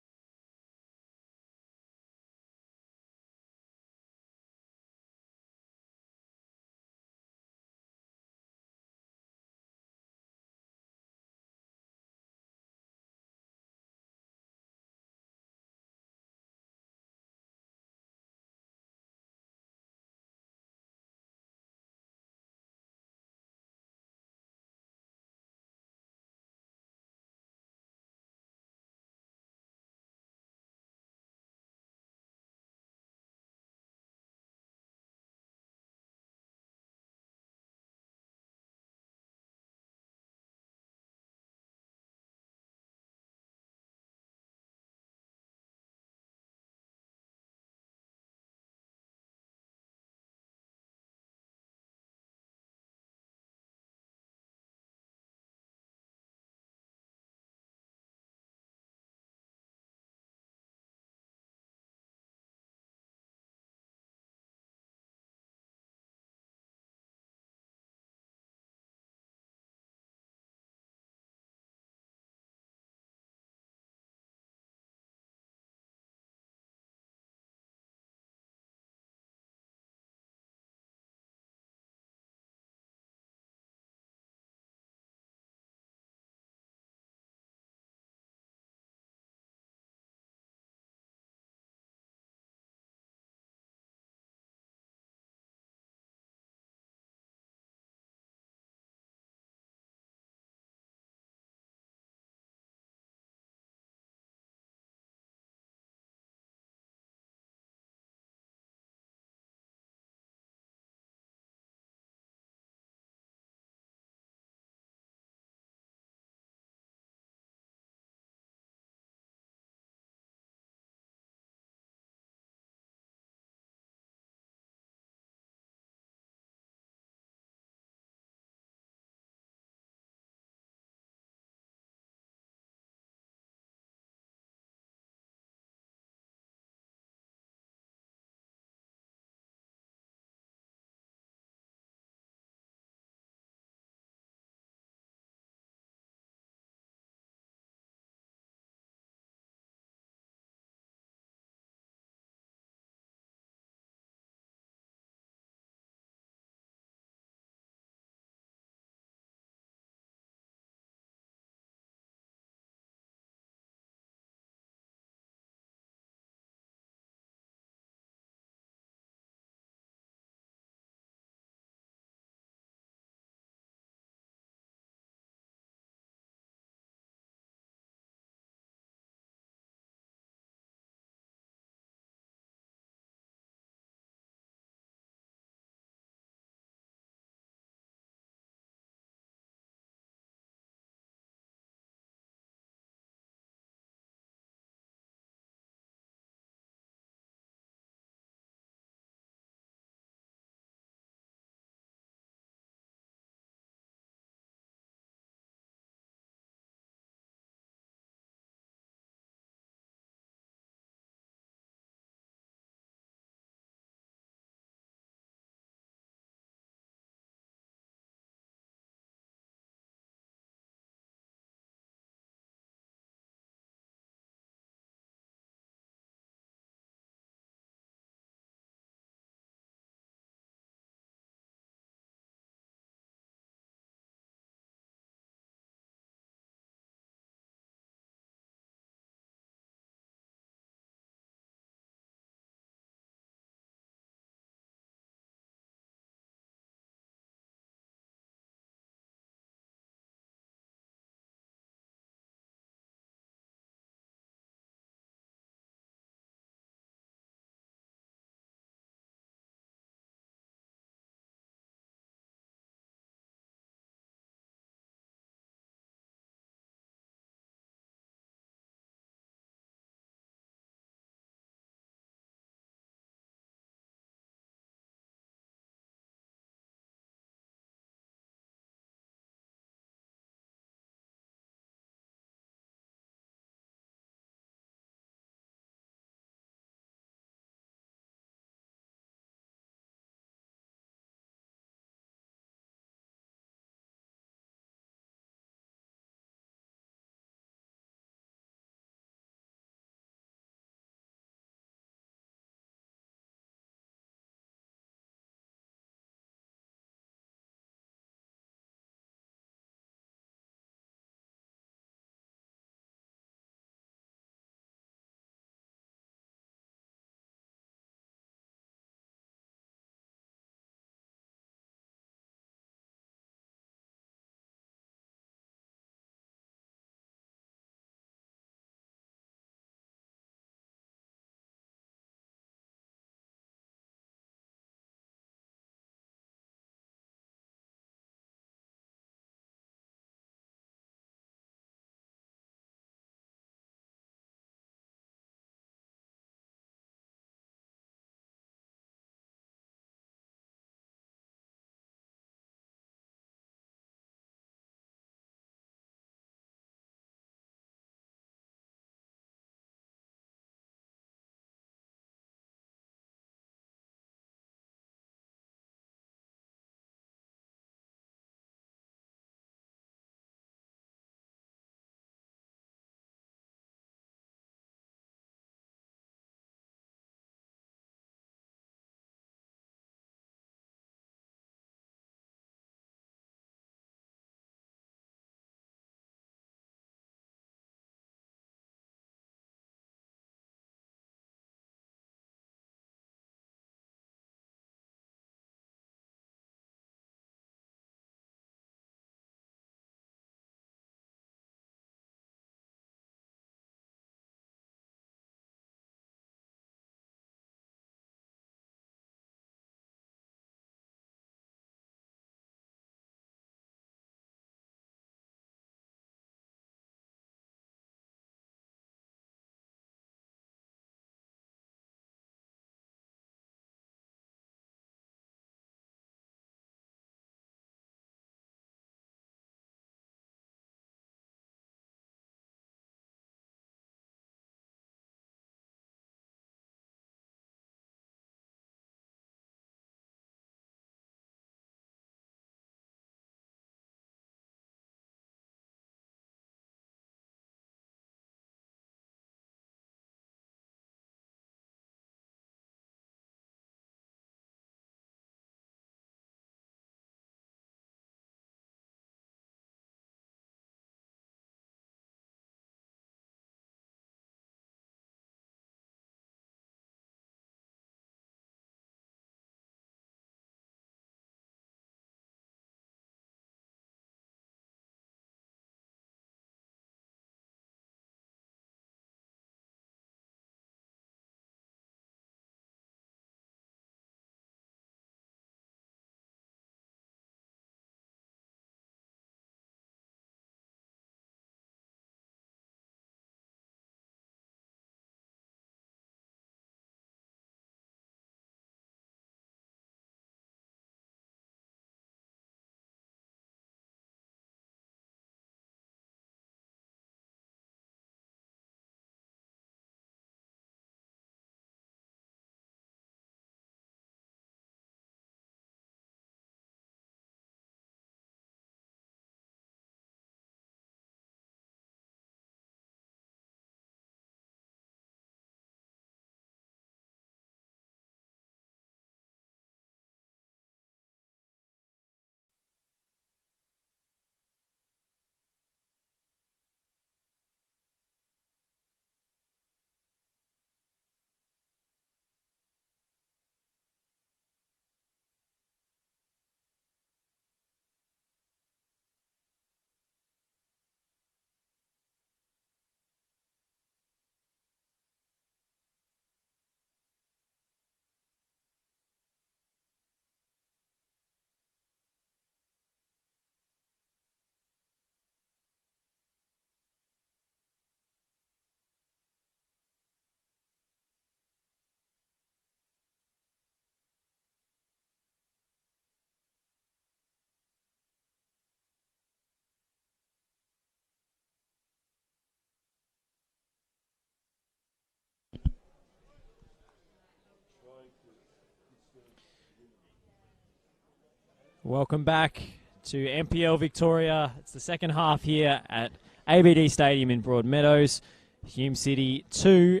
Welcome back to NPL Victoria. It's the second half here at ABD Stadium in Broadmeadows. Hume City 2,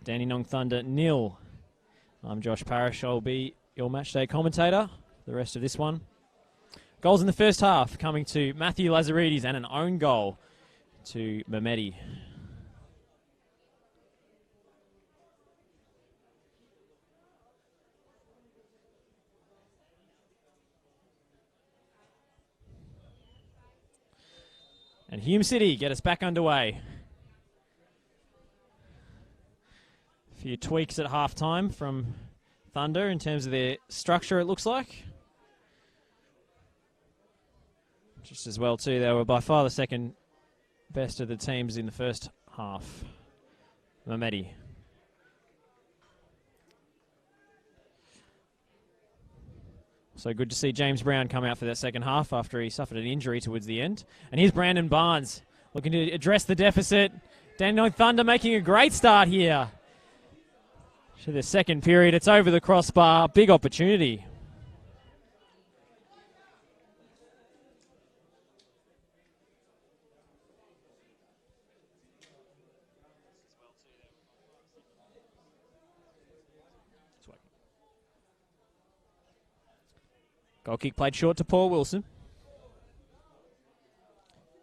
Dandenong Thunder 0. I'm Josh Parrish. I'll be your matchday commentator for the rest of this one. Goals in the first half coming to Matthew Lazaridis and an own goal to Mehmeti. And Hume City get us back underway. A few tweaks at halftime from Thunder in terms of their structure, it looks like. Just as well, too, they were by far the second best of the teams in the first half. Mehmeti. So good to see James Brown come out for that second half after he suffered an injury towards the end. And here's Brandon Barnes looking to address the deficit. Dandenong Thunder making a great start here. To the second period, it's over the crossbar. Big opportunity. Goal kick played short to Paul Wilson.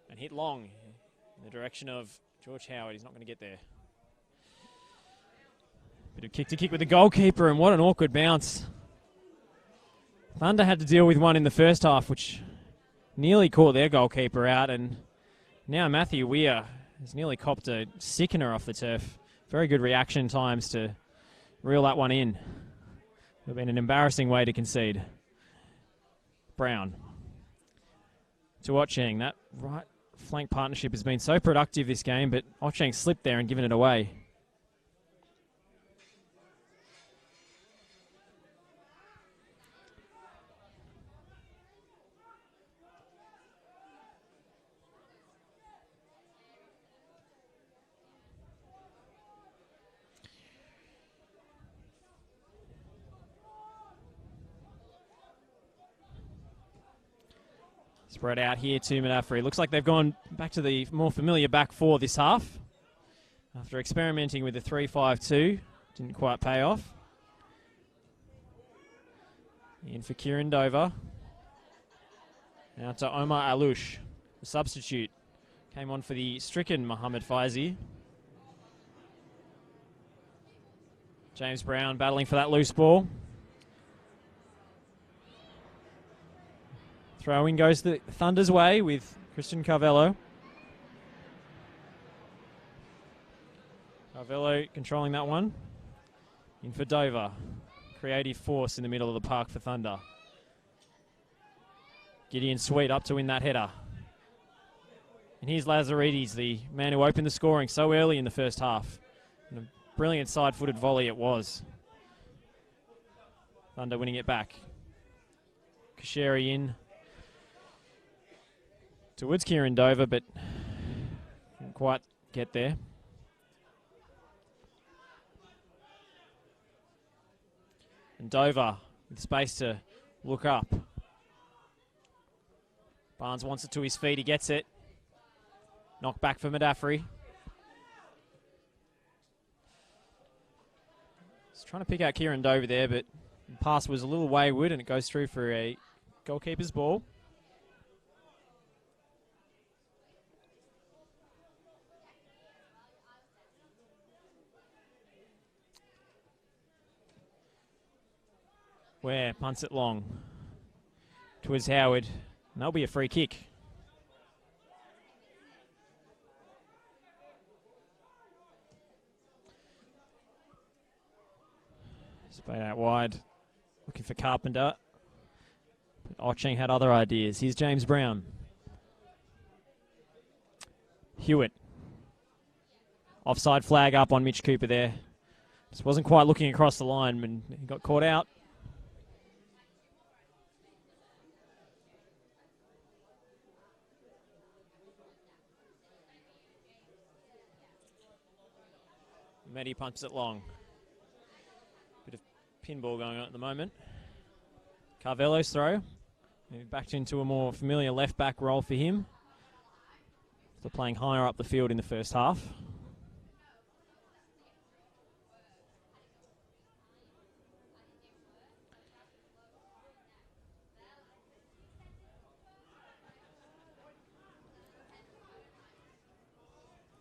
And hit long in the direction of George Howard. He's not going to get there. Bit of kick to kick with the goalkeeper, and what an awkward bounce. Thunder had to deal with one in the first half, which nearly caught their goalkeeper out, and now Matthew Weir has nearly copped a sickener off the turf. Very good reaction times to reel that one in. It would have been an embarrassing way to concede. Brown to Ocheng. That right flank partnership has been so productive this game, but Ocheng slipped there and given it away. Spread out here to Madafri. Looks like they've gone back to the more familiar back four this half. After experimenting with the 3-5-2, didn't quite pay off. In for Kieran Dover. Now to Omar Alush, the substitute. Came on for the stricken Mohammed Faizi. James Brown battling for that loose ball. Throw-in goes the Thunder's way with Christian Carvello. Carvello controlling that one. In for Dover. Creative force in the middle of the park for Thunder. Gideon Sweet up to win that header. And here's Lazaridis, the man who opened the scoring so early in the first half. And a brilliant side-footed volley it was. Thunder winning it back. Kasheri in towards Kieran Dover, but didn't quite get there. And Dover with space to look up. Barnes wants it to his feet. He gets it. Knock back for Madafri. He's trying to pick out Kieran Dover there, but the pass was a little wayward and it goes through for a goalkeeper's ball. Ware punts it long towards Howard. And that'll be a free kick. Spade out wide. Looking for Carpenter. But Ocheng had other ideas. Here's James Brown. Hewitt. Offside flag up on Mitch Cooper there. Just wasn't quite looking across the line when he got caught out. Mehmeti pumps it long. Bit of pinball going on at the moment. Carvello's throw. Moved back into a more familiar left-back role for him. So playing higher up the field in the first half.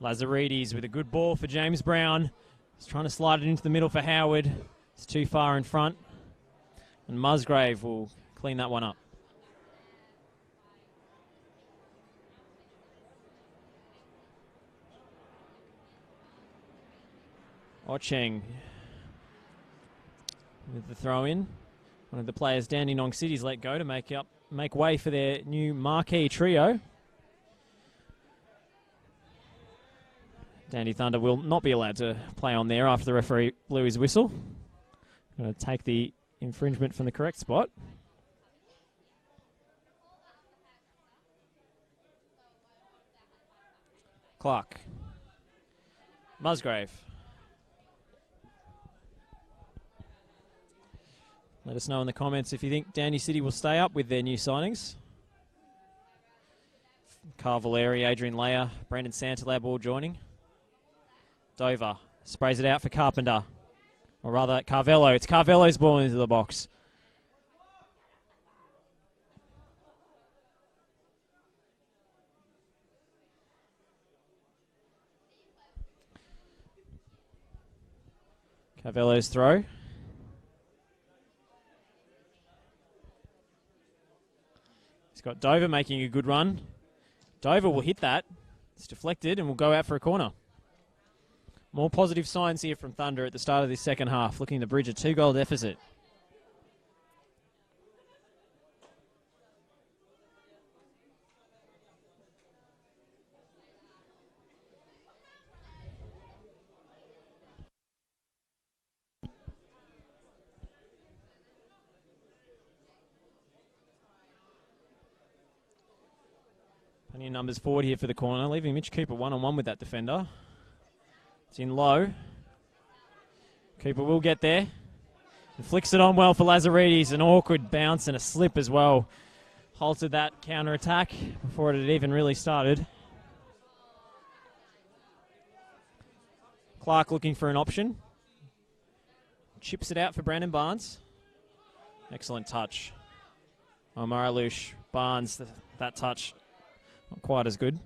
Lazaridis with a good ball for James Brown. He's trying to slide it into the middle for Howard. It's too far in front. And Musgrave will clean that one up. Ocheng with the throw in. One of the players Dandenong City's let go to make way for their new marquee trio. Dandy Thunder will not be allowed to play on there after the referee blew his whistle. Going to take the infringement from the correct spot. Clark. Musgrave. Let us know in the comments if you think Dandy City will stay up with their new signings. Carl Valeri, Adrian Leia, Brandon Santalab all joining. Dover sprays it out for Carpenter. Or rather, Carvello. It's Carvello's ball into the box. Carvello's throw. He's got Dover making a good run. Dover will hit that. It's deflected and will go out for a corner. More positive signs here from Thunder at the start of this second half, looking to bridge a 2-goal deficit. Plenty of numbers forward here for the corner, leaving Mitch Cooper one-on-one with that defender. It's in low. Cooper will get there. And flicks it on well for Lazaridis. An awkward bounce and a slip as well. Halted that counter-attack before it had even really started. Clark looking for an option. Chips it out for Brandon Barnes. Excellent touch. Maralush, Barnes, that touch not quite as good.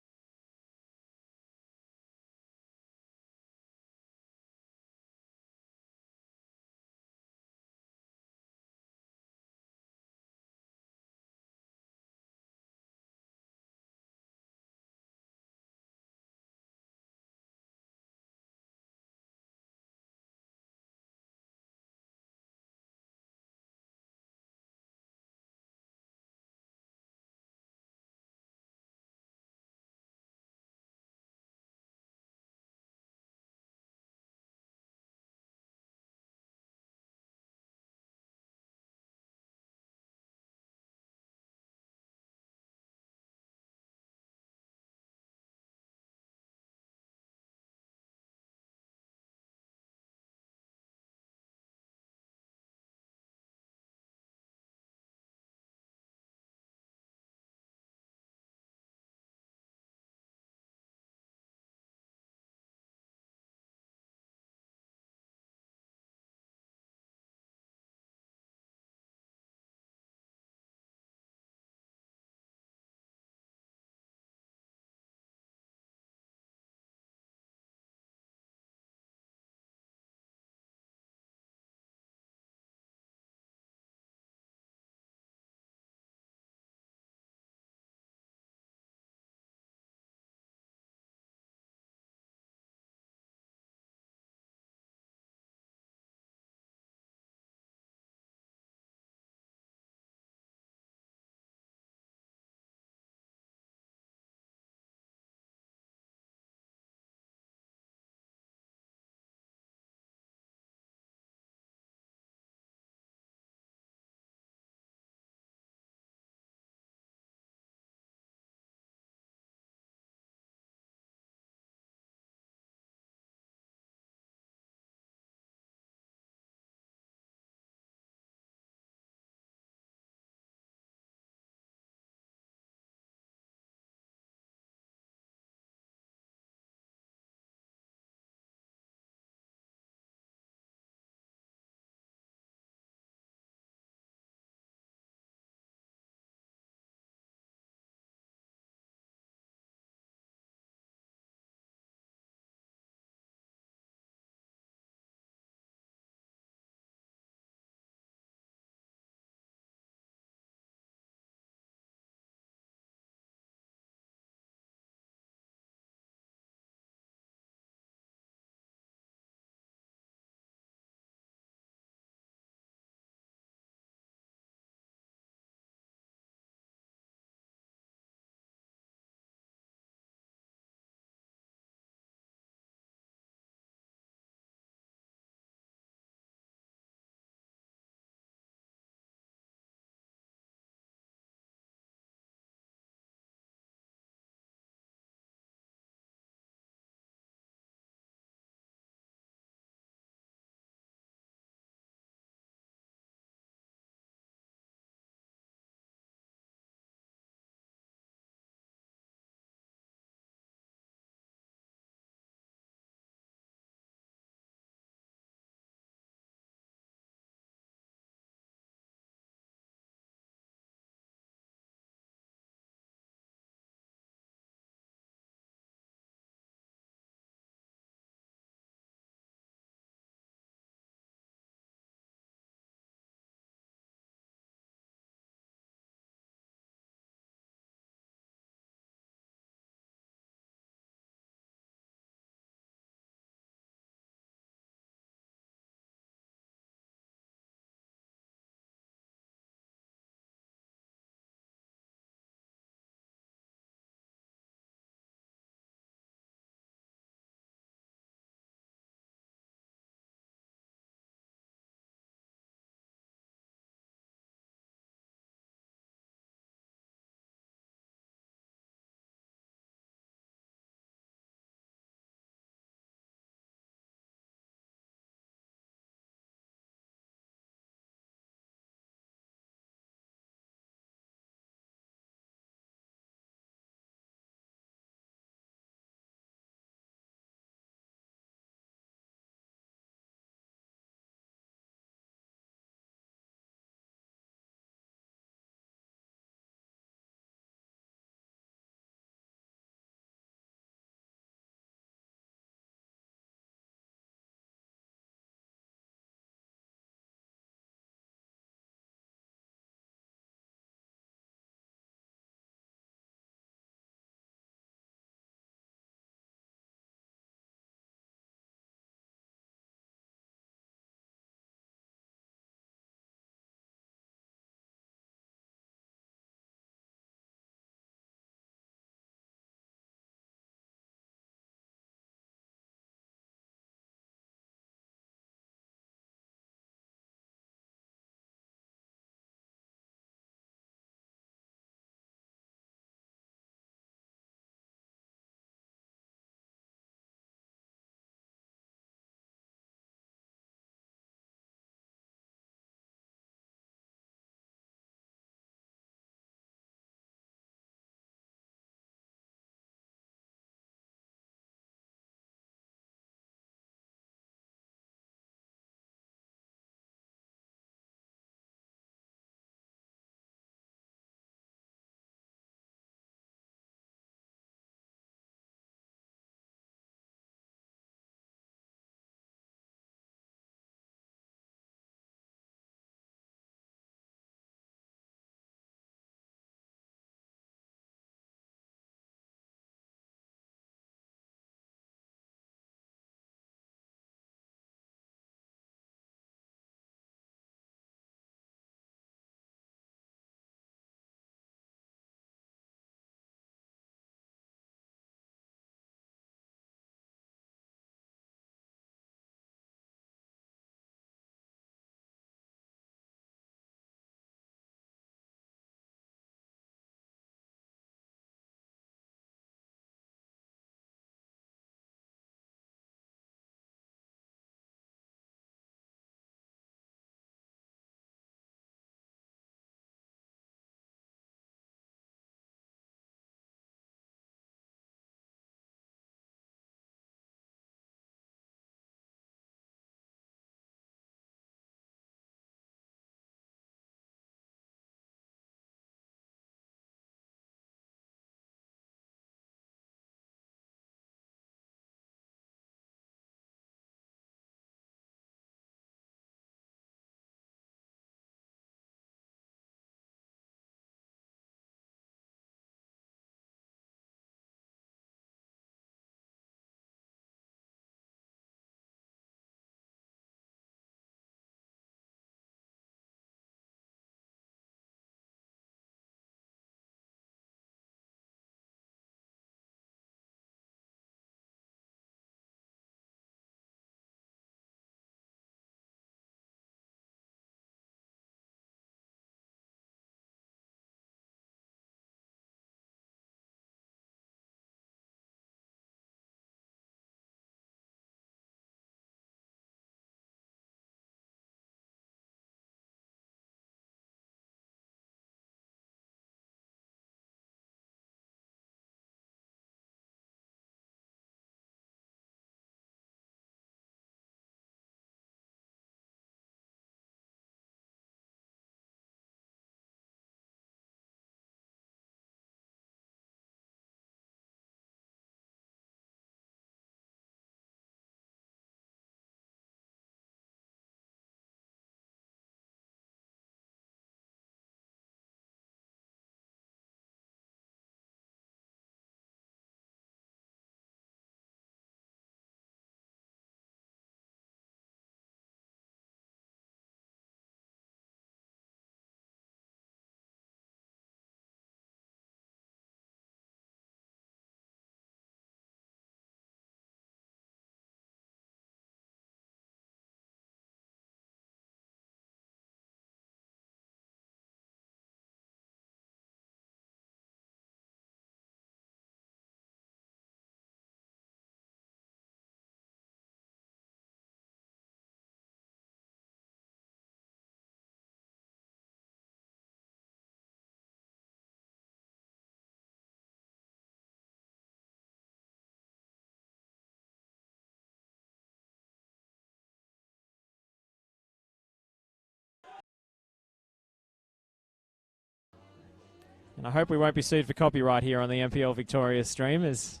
And I hope we won't be sued for copyright here on the NPL Victoria stream, as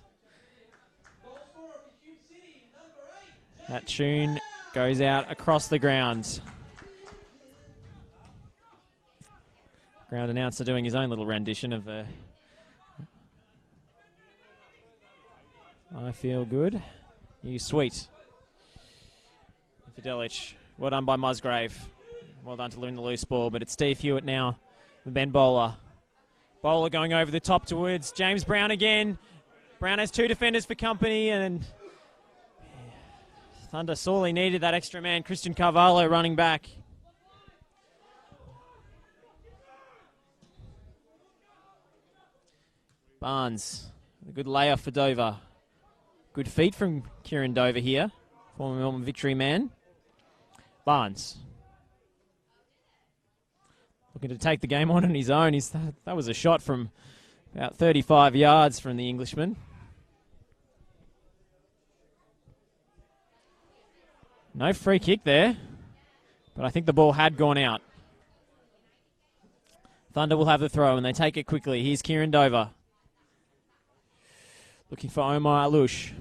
that tune goes out across the grounds. Ground announcer doing his own little rendition of the I Feel Good. You sweet. Fidelich. Well done by Musgrave. Well done to win the loose ball, but it's Steve Hewitt now, the Ben Bowler. Bowler going over the top towards James Brown again. Brown has two defenders for company, and Thunder sorely needed that extra man. Christian Carvalho running back. Barnes, a good layoff for Dover. Good feet from Kieran Dover here, former Melbourne Victory man. Barnes. Looking to take the game on his own. That was a shot from about 35 yards from the Englishman. No free kick there, but I think the ball had gone out. Thunder will have the throw, and they take it quickly. Here's Kieran Dover. Looking for Omar Alush.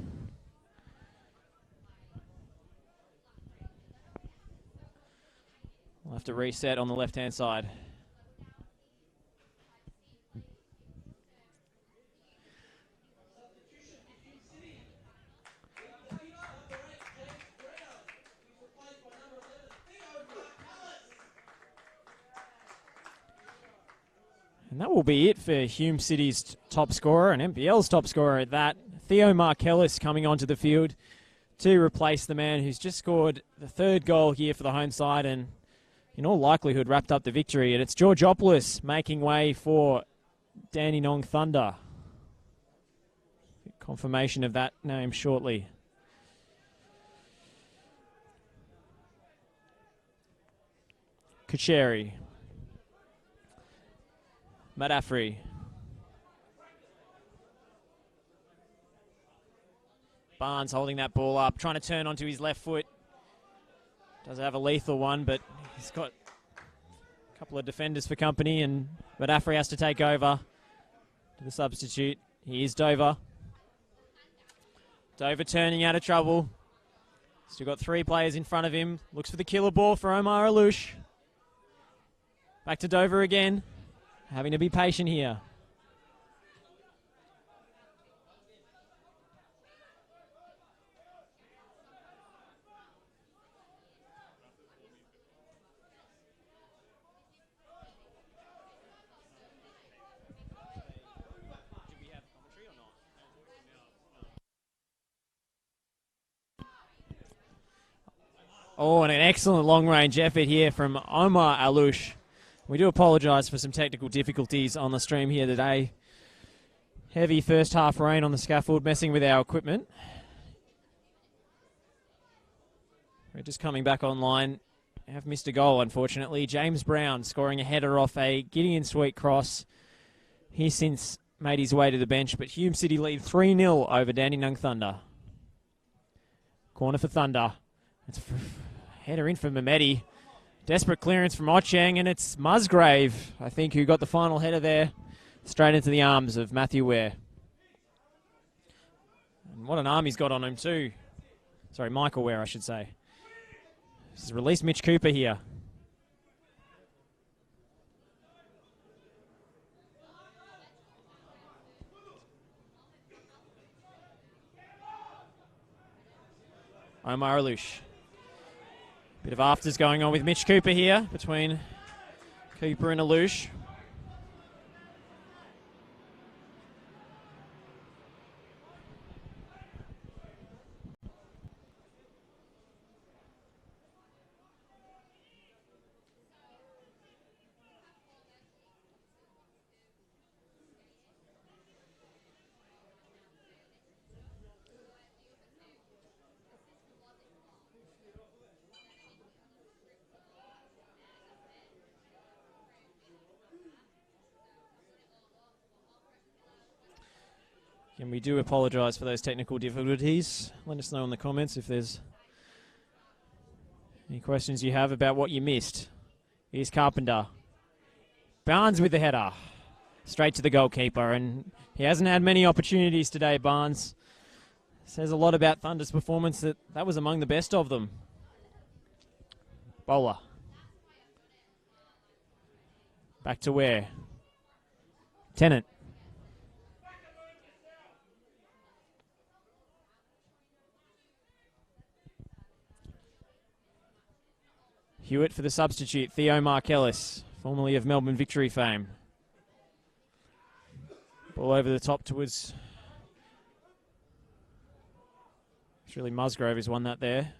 We'll have to reset on the left-hand side. And that will be it for Hume City's top scorer and NPL's top scorer at that. Theo Markellis coming onto the field to replace the man who's just scored the third goal here for the home side and in all likelihood wrapped up the victory. And it's Georgiopoulos making way for Dandenong Thunder. Confirmation of that name shortly. Kucheri. Madafri. Barnes holding that ball up, trying to turn onto his left foot. Does have a lethal one, but he's got a couple of defenders for company, and Madafri has to take over to the substitute. Here's Dover. Dover turning out of trouble. Still got three players in front of him. Looks for the killer ball for Omar Alush. Back to Dover again. Having to be patient here. Oh, and an excellent long-range effort here from Omar Alush. We do apologise for some technical difficulties on the stream here today. Heavy first half rain on the scaffold, messing with our equipment. We're just coming back online. Have missed a goal, unfortunately. James Brown scoring a header off a Gideon Sweet cross. He's since made his way to the bench, but Hume City lead 3-0 over Dandenong Thunder. Corner for Thunder. It's header in for Mehmeti. Desperate clearance from Ocheng, and it's Musgrave, I think, who got the final header there. Straight into the arms of Matthew Ware. And what an arm he's got on him too. Sorry, Michael Ware, I should say. This has released Mitch Cooper here. Omar Alush. Bit of afters going on with Mitch Cooper here between Cooper and Alush. And we do apologise for those technical difficulties. Let us know in the comments if there's any questions you have about what you missed. Here's Carpenter. Barnes with the header. Straight to the goalkeeper, and he hasn't had many opportunities today, Barnes. Says a lot about Thunder's performance that was among the best of them. Bowler. Back to where? Tennant. Hewitt for the substitute, Theo Markellis, formerly of Melbourne Victory fame. Ball over the top towards... It's really Musgrove who's won that there.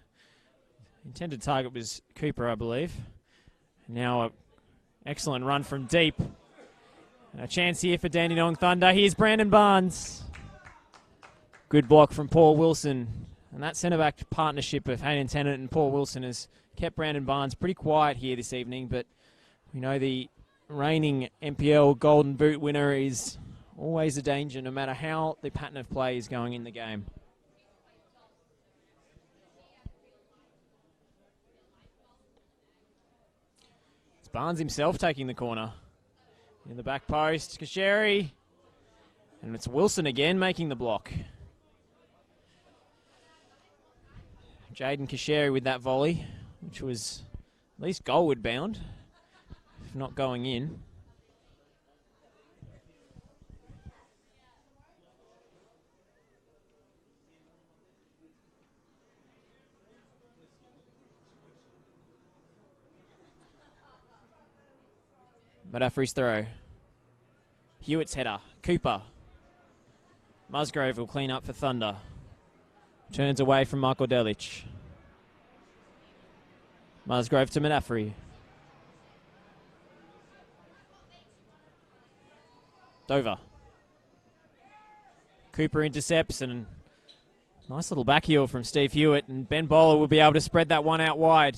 Intended target was Cooper, I believe. Now an excellent run from deep. And a chance here for Dandenong Thunder. Here's Brandon Barnes. Good block from Paul Wilson. And that centre-back partnership of Hayden Tennant and Paul Wilson has kept Brandon Barnes pretty quiet here this evening, but we know the reigning NPL Golden Boot winner is always a danger no matter how the pattern of play is going in the game. It's Barnes himself taking the corner. In the back post, Kasheri. And it's Wilson again making the block. Jaden Kasheri with that volley, which was at least goalward bound, if not going in. Madafri's throw. Hewitt's header. Cooper. Musgrove will clean up for Thunder. Turns away from Michael Delic. Musgrove to Madafri. Dover. Cooper intercepts and nice little back heel from Steve Hewitt, and Ben Bowler will be able to spread that one out wide.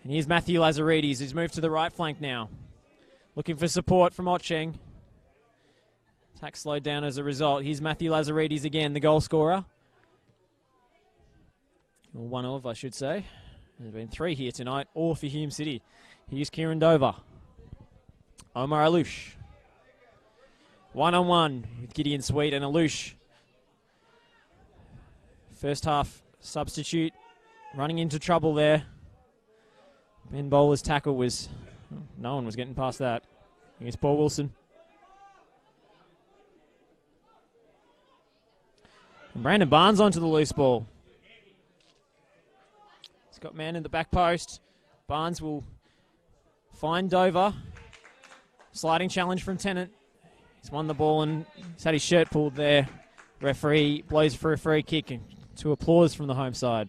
And here's Matthew Lazaridis, who's moved to the right flank now. Looking for support from Otcheng. Attack slowed down as a result. Here's Matthew Lazaridis again, the goal scorer. Or one of, I should say. There's been 3 here tonight, all for Hume City. Here's Kieran Dover. Omar Alouche. 1-on-1 with Gideon Sweet and Alouche. First half substitute. Running into trouble there. Ben Bowler's tackle was... No one was getting past that. Here's Paul Wilson. And Brandon Barnes onto the loose ball. He's got man in the back post. Barnes will find Dover. Sliding challenge from Tennant. He's won the ball and he's had his shirt pulled there. Referee blows for a free kick and to applause from the home side.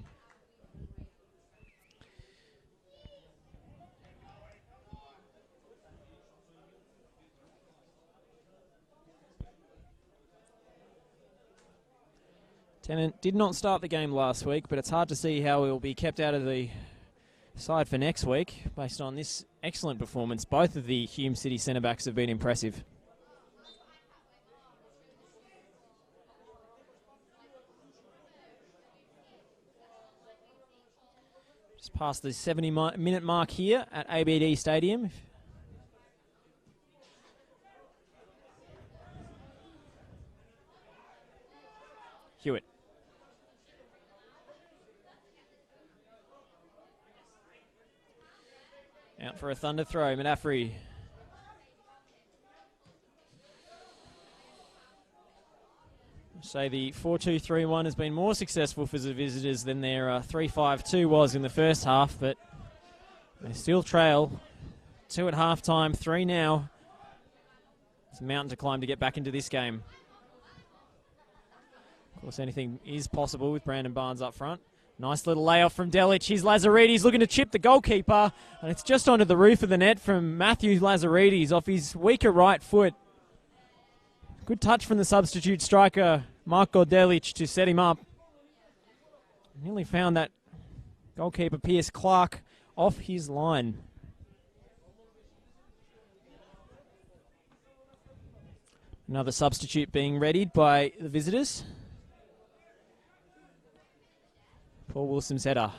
Tennant did not start the game last week, but it's hard to see how he'll be kept out of the side for next week based on this excellent performance. Both of the Hume City centre-backs have been impressive. Just past the 70-minute mark here at ABD Stadium. Hewitt. Out for a Thunder throw, Madafri. Say the 4-2-3-1 has been more successful for the visitors than their 3-5-2 was in the first half, but they still trail. 2 at half-time, 3 now. It's a mountain to climb to get back into this game. Of course, anything is possible with Brandon Barnes up front. Nice little layoff from Delic. Here's Lazaridis looking to chip the goalkeeper. And it's just onto the roof of the net from Matthew Lazaridis off his weaker right foot. Good touch from the substitute striker, Marko Delic, to set him up. Nearly found that goalkeeper, Pierce Clark, off his line. Another substitute being readied by the visitors. Paul Wilson's header.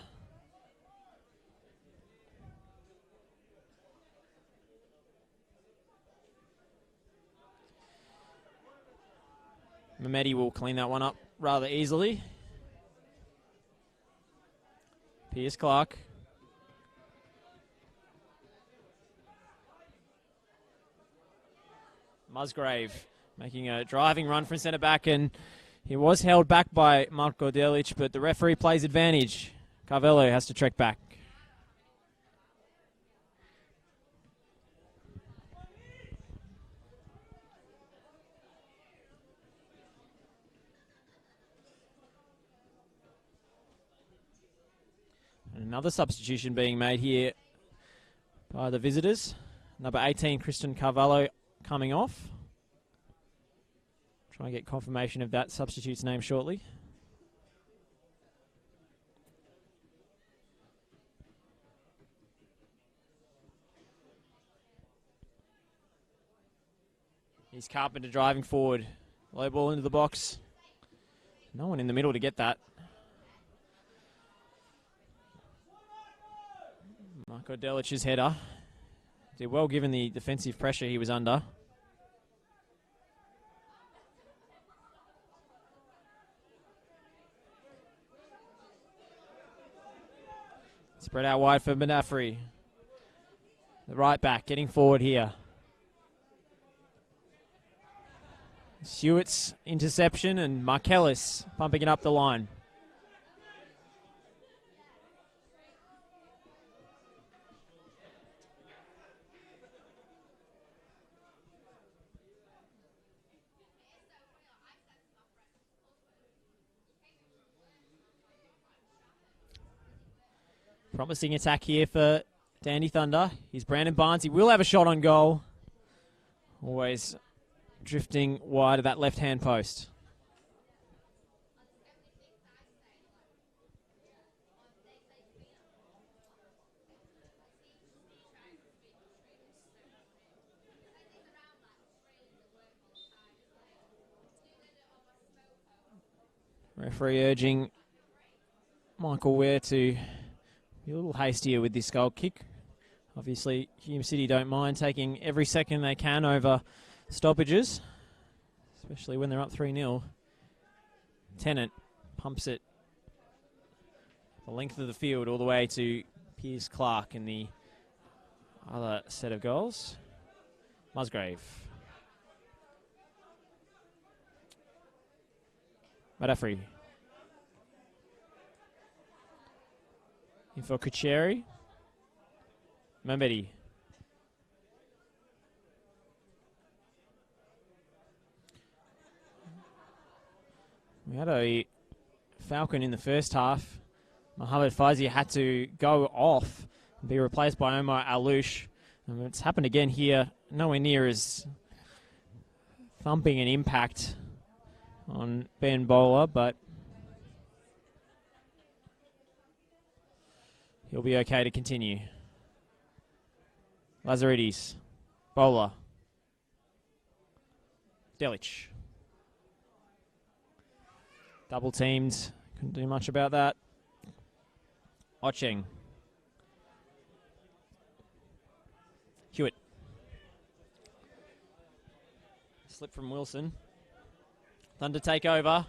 Mehmedi will clean that one up rather easily. Piers Clark. Musgrave making a driving run from centre back, and he was held back by Marko Delic, but the referee plays advantage. Carvello has to trek back. And another substitution being made here by the visitors. Number 18, Kristen Carvalho, coming off. Try and get confirmation of that substitute's name shortly. Here's Carpenter driving forward. Low ball into the box. No one in the middle to get that. Marko Delic's header. Did well given the defensive pressure he was under. Spread out wide for Manafri. The right back getting forward here. Stewart's interception and Markellis pumping it up the line. Promising attack here for Dandy Thunder. Here's Brandon Barnes. He will have a shot on goal. Always drifting wide of that left-hand post. Referee urging Michael Ware to be a little hastier with this goal kick. Obviously, Hume City don't mind taking every second they can over stoppages, especially when they're up 3-0. Tennant pumps it the length of the field all the way to Piers Clark in the other set of goals. Musgrave. Madafri. In for Kucheri. Mehmedi. We had a Falcon in the first half. Mohamed Faizi had to go off and be replaced by Omar Alouche. And it's happened again here. Nowhere near as thumping an impact on Ben Bowler, but he'll be okay to continue. Lazaridis. Bowler. Delic. Double teamed. Couldn't do much about that. Ocheng. Hewitt. Slip from Wilson. Thunder take over.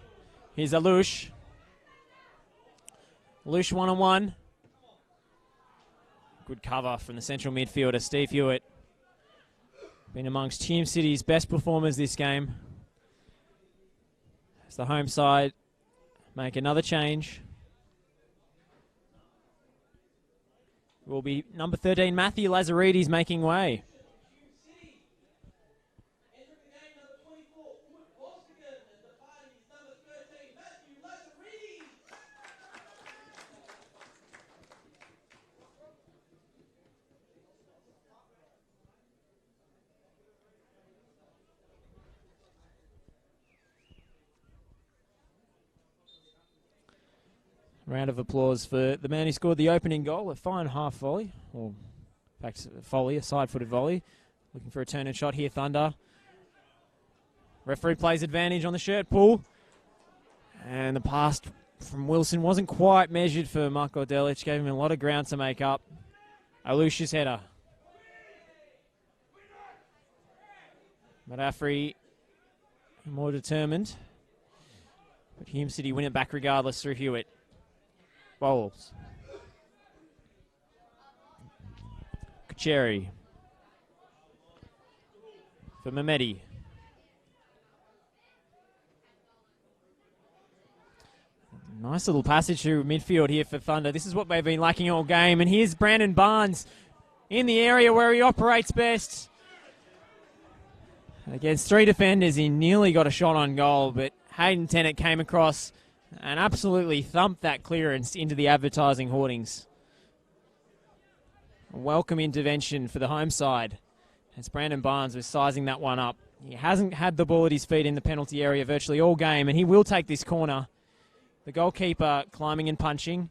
Here's Alouche. Alouche one-on-one. Good cover from the central midfielder, Steve Hewitt. Been amongst Hume City's best performers this game. As the home side make another change. Will be number 13, Matthew Lazaridis, making way. Round of applause for the man who scored the opening goal, a fine half volley, or in fact, volley, a side-footed volley. Looking for a turn and shot here, Thunder. Referee plays advantage on the shirt pull. And the pass from Wilson wasn't quite measured for Marko Delic, gave him a lot of ground to make up. Alouche's header. Madafri more determined. But Hume City win it back regardless through Hewitt. Bowles. Kacheri. For Mehmeti. Nice little passage through midfield here for Thunder. This is what they've been lacking all game. And here's Brandon Barnes in the area where he operates best. Against 3 defenders, he nearly got a shot on goal, but Hayden Tennant came across and absolutely thumped that clearance into the advertising hoardings. A welcome intervention for the home side, as Brandon Barnes was sizing that one up. He hasn't had the ball at his feet in the penalty area virtually all game, and he will take this corner. The goalkeeper climbing and punching.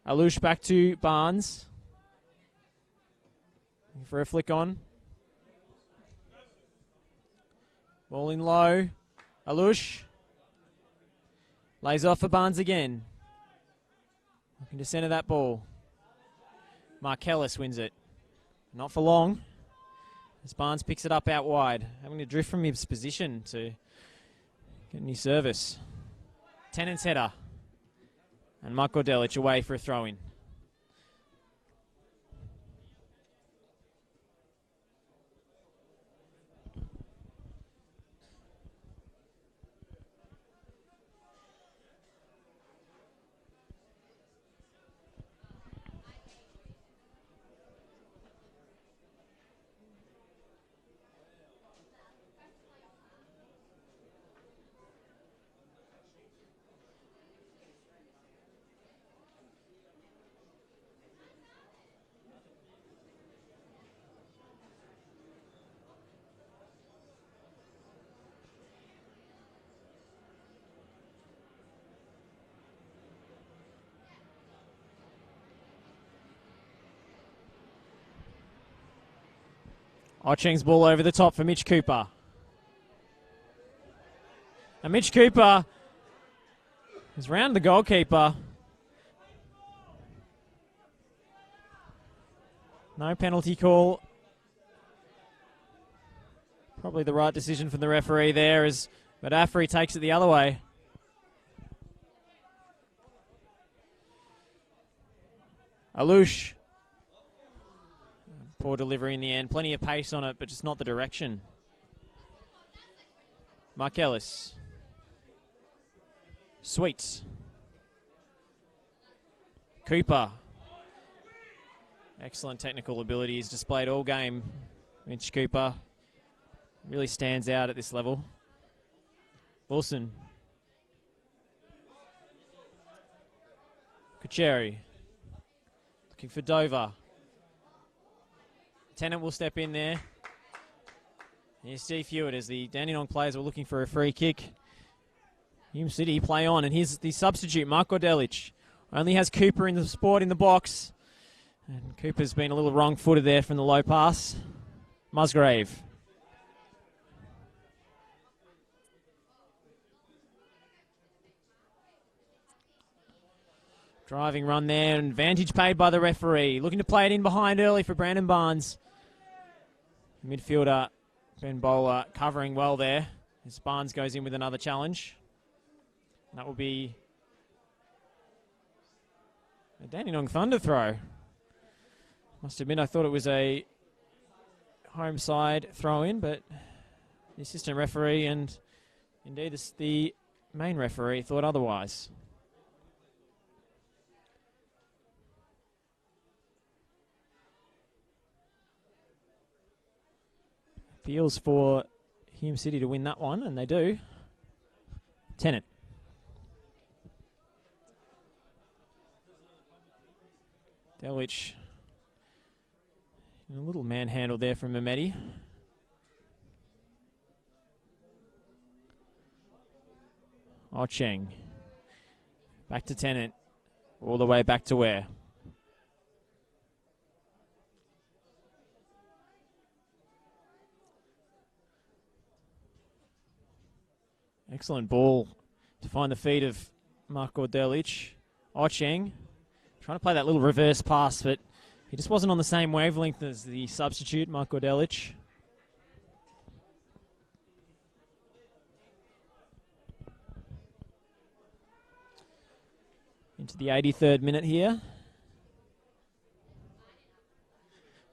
Alush back to Barnes. For a flick on. Ball in low. Alush. Lays off for Barnes again. Looking to centre that ball. Markellis wins it. Not for long. As Barnes picks it up out wide. Having to drift from his position to get any service. Tennant's header. And Mike Gordelich away for a throw-in. Ocheng's ball over the top for Mitch Cooper. And Mitch Cooper is round the goalkeeper. No penalty call. Probably the right decision from the referee there, as Madafri takes it the other way. Alush. Poor delivery in the end. Plenty of pace on it, but just not the direction. Markellis. Sweets. Cooper. Excellent technical abilities displayed all game. Mitch Cooper really stands out at this level. Wilson. Kucheri. Looking for Dover. Tennant will step in there. Here's Steve Hewitt as the Dandenong players were looking for a free kick. Hume City play on, and here's the substitute, Mark Gordelich. Only has Cooper in the sport in the box. And Cooper's been a little wrong-footed there from the low pass. Musgrave. Driving run there, and advantage paid by the referee. Looking to play it in behind early for Brandon Barnes. Midfielder Ben Bowler covering well there as Barnes goes in with another challenge. That will be a Dandenong Thunder throw. Must admit I thought it was a home side throw in, but the assistant referee and indeed the main referee thought otherwise. Feels for Hume City to win that one, and they do. Tennant. Delich. A little manhandle there from Mehmeti. Ocheng. Back to Tennant. All the way back to where? Excellent ball to find the feet of Mark Gordelich. Ocheng trying to play that little reverse pass, but he just wasn't on the same wavelength as the substitute, Mark Gordelich. Into the 83rd minute here.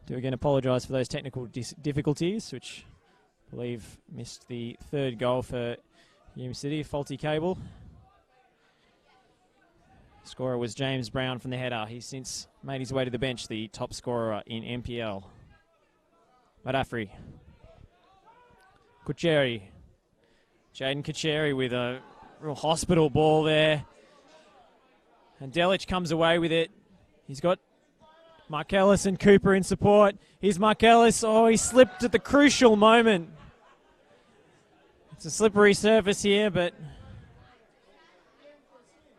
Do again apologise for those technical difficulties, which I believe missed the third goal for Hume City, faulty cable. Scorer was James Brown from the header. He's since made his way to the bench, the top scorer in NPL. Madafri. Kucheri. Jaden Kucheri with a real hospital ball there. And Delic comes away with it. He's got Markellis and Cooper in support. Here's Markellis. Oh, he slipped at the crucial moment. It's a slippery surface here, but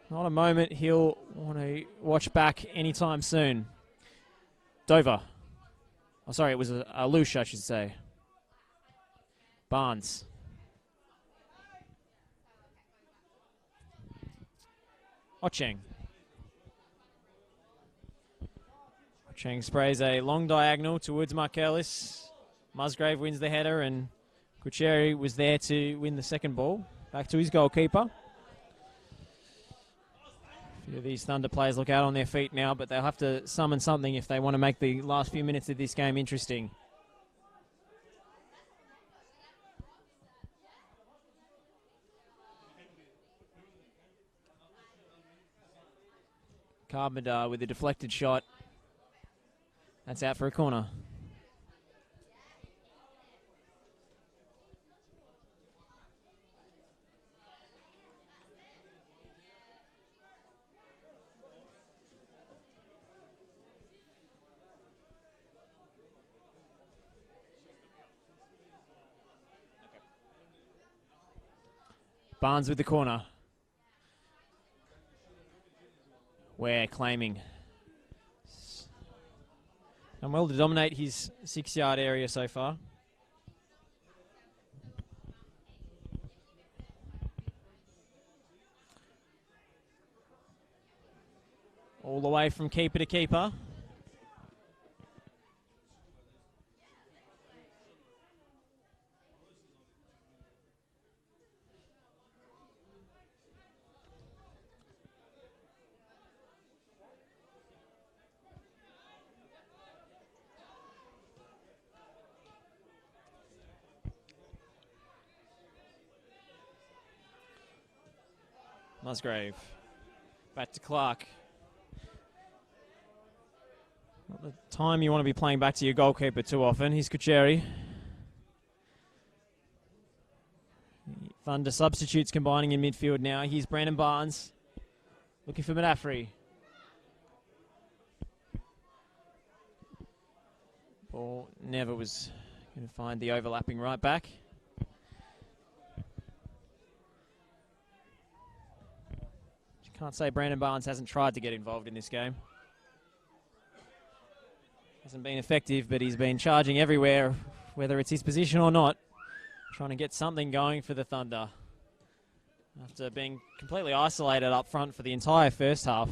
not a moment he'll want to watch back anytime soon. Dover. Oh, sorry, it was a Alush, I should say. Barnes. Ocheng. Ocheng sprays a long diagonal towards Markellis. Musgrave wins the header, and Kucheri was there to win the second ball. Back to his goalkeeper. A few of these Thunder players look out on their feet now, but they'll have to summon something if they want to make the last few minutes of this game interesting. Carpenter with a deflected shot. That's out for a corner. Barnes with the corner. We're claiming. And well to dominate his 6-yard area so far. All the way from keeper to keeper. Musgrave. Back to Clark. Not the time you want to be playing back to your goalkeeper too often. Here's Kucheri. Thunder substitutes combining in midfield now. Here's Brandon Barnes. Looking for Madafri. Ball never was going to find the overlapping right back. Can't say Brandon Barnes hasn't tried to get involved in this game. Hasn't been effective, but he's been charging everywhere, whether it's his position or not, trying to get something going for the Thunder. After being completely isolated up front for the entire first half.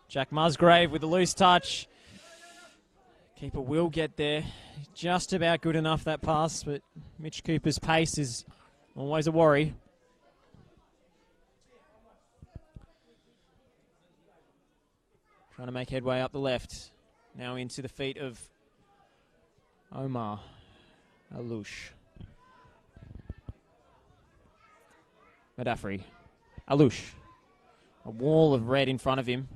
Jack Musgrave with a loose touch. Keeper will get there. Just about good enough, that pass, but Mitch Cooper's pace is always a worry. Trying to make headway up the left. Now into the feet of Omar Alush. Madafri. Alush. A wall of red in front of him.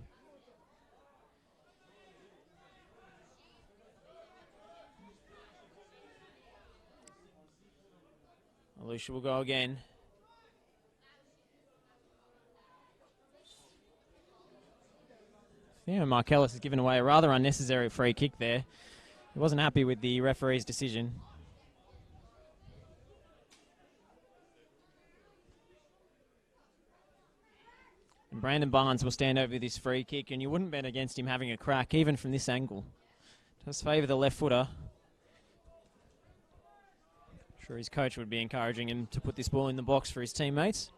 Alush will go again. Yeah, Markellis has given away a rather unnecessary free kick there. He wasn't happy with the referee's decision. And Brandon Barnes will stand over this free kick, and you wouldn't bet against him having a crack, even from this angle. Does favour the left footer. Sure, his coach would be encouraging him to put this ball in the box for his teammates.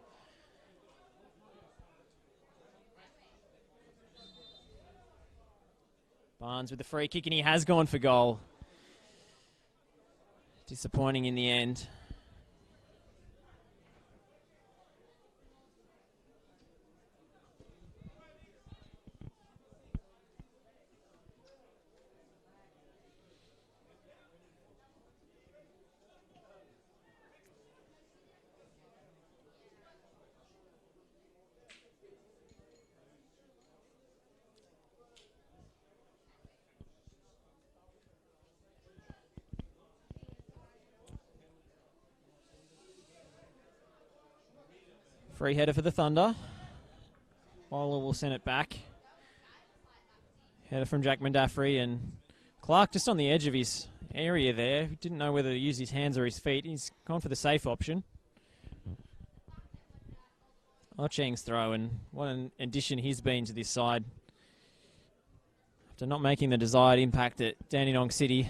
Barnes with the free kick, and he has gone for goal. Disappointing in the end. Free header for the Thunder. Bowler will send it back. Header from Jack Mandaffrey, and Clark just on the edge of his area there. He didn't know whether to use his hands or his feet. He's gone for the safe option. Cheng's throw, and what an addition he's been to this side. After not making the desired impact at Dandenong City,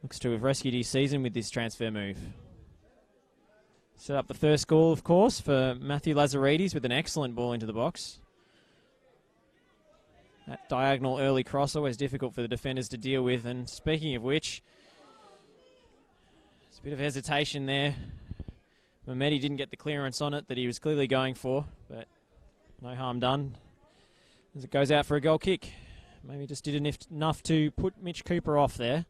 looks to have rescued his season with this transfer move. Set up the first goal, of course, for Matthew Lazaridis with an excellent ball into the box. That diagonal early cross, always difficult for the defenders to deal with. And speaking of which, there's a bit of hesitation there. Mehmedi didn't get the clearance on it that he was clearly going for, but no harm done as it goes out for a goal kick. Maybe just did enough to put Mitch Cooper off there.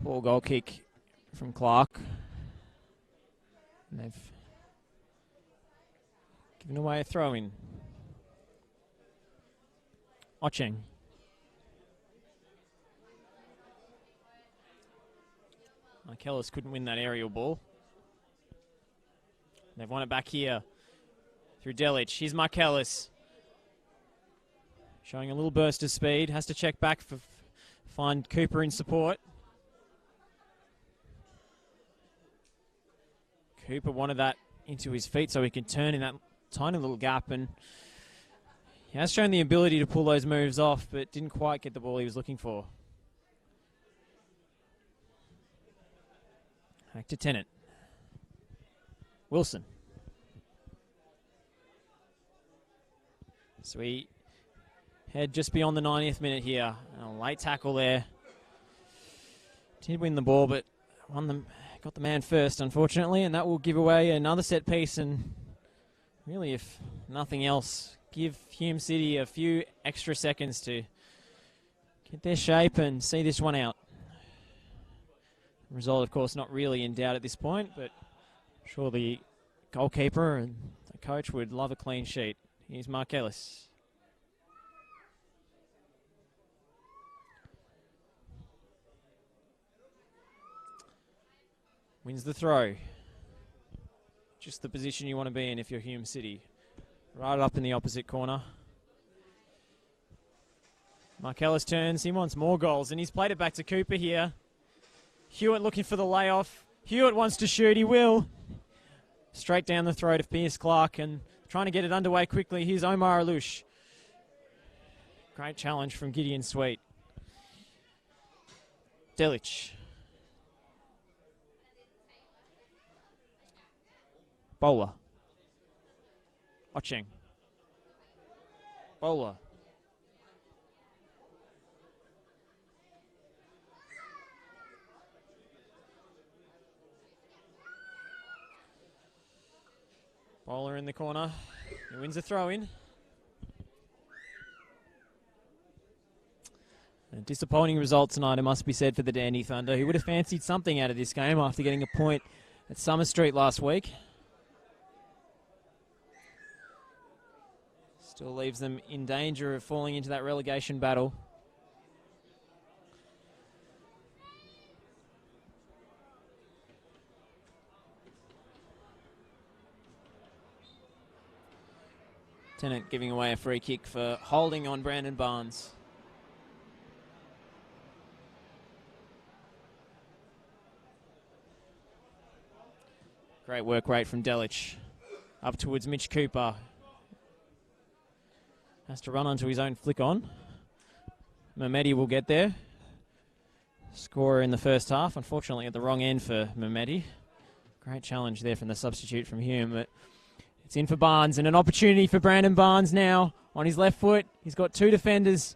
Poor goal kick from Clark. And they've given away a throw-in. Ocheng. Michaelis couldn't win that aerial ball. They've won it back here through Delic. Here's Michaelis. Showing a little burst of speed. Has to check back for find Cooper in support. Cooper wanted that into his feet so he can turn in that tiny little gap, and he has shown the ability to pull those moves off, but didn't quite get the ball he was looking for. Back to Tennant. Wilson. So we head just beyond the 90th minute here. A late tackle there. Did win the ball, but got the man first, unfortunately, and that will give away another set piece, and really, if nothing else, give Hume City a few extra seconds to get their shape and see this one out. Result, of course, not really in doubt at this point, but I'm sure the goalkeeper and the coach would love a clean sheet. Here's Mark Ellis. Wins the throw. Just the position you want to be in if you're Hume City. Right up in the opposite corner. Marcellus turns. He wants more goals, and he's played it back to Cooper here. Hewitt looking for the layoff. Hewitt wants to shoot. He will. Straight down the throat of Pierce Clark, and trying to get it underway quickly. Here's Omar Alush. Great challenge from Gideon Sweet. Delic. Bowler. Ocheng. Bowler. Bowler in the corner. He wins the throw-in. A disappointing result tonight, it must be said, for the Dandy Thunder, who would have fancied something out of this game after getting a point at Summer Street last week. Still leaves them in danger of falling into that relegation battle. Tennant giving away a free kick for holding on Brandon Barnes. Great work rate from Delic. Up towards Mitch Cooper. Has to run onto his own flick on. Mehmedi will get there. scorer in the first half. Unfortunately, at the wrong end for Mehmeti. Great challenge there from the substitute from Hume, but it's in for Barnes, and an opportunity for Brandon Barnes now on his left foot. He's got two defenders.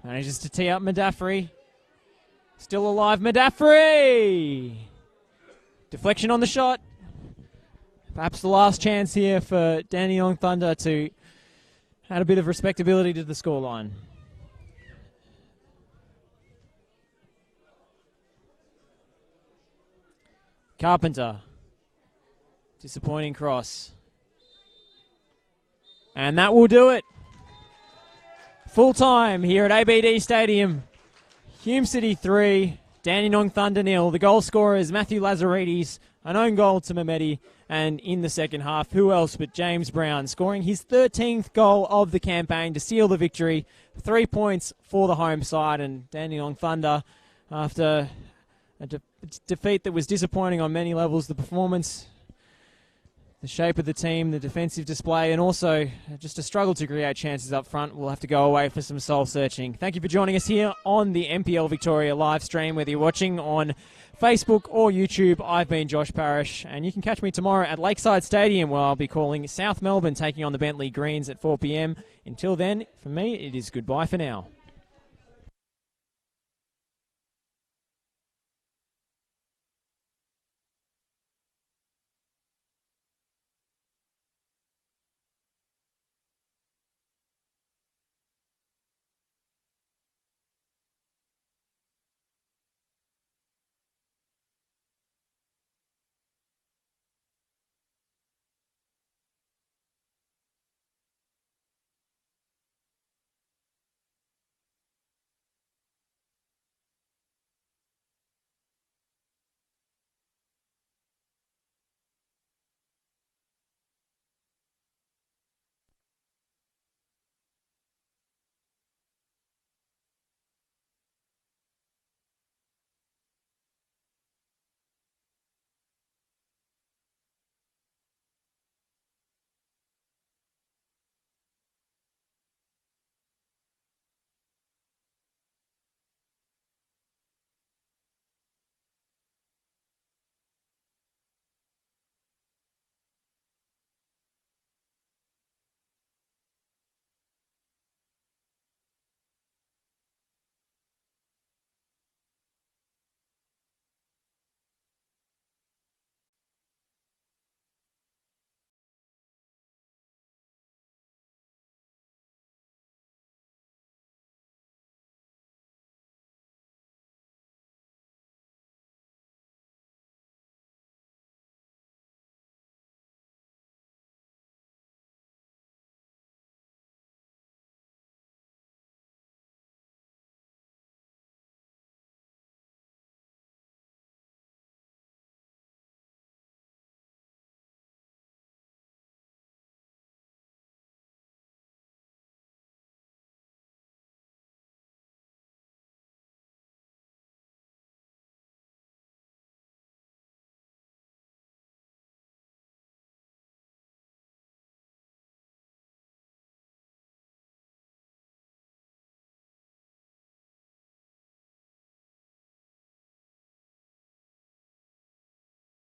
Manages to tee up Mudaffri. Still alive, Mudaffri! Deflection on the shot. Perhaps the last chance here for Dandenong Thunder to add a bit of respectability to the scoreline. Carpenter. Disappointing cross. And that will do it. Full time here at ABD Stadium. Hume City 3, Dandenong Thunder 0. The goal scorer is Matthew Lazaridis, an own goal to Mehmeti. And in the second half, who else but James Brown, scoring his 13th goal of the campaign to seal the victory. 3 points for the home side, and Dandenong Thunder, after a defeat that was disappointing on many levels, the performance, the shape of the team, the defensive display, and also just a struggle to create chances up front. We'll have to go away for some soul-searching. Thank you for joining us here on the NPL Victoria live stream, whether you're watching on Facebook or YouTube. I've been Josh Parrish, and you can catch me tomorrow at Lakeside Stadium, where I'll be calling South Melbourne taking on the Bentley Greens at 4 p.m. Until then, for me, it is goodbye for now.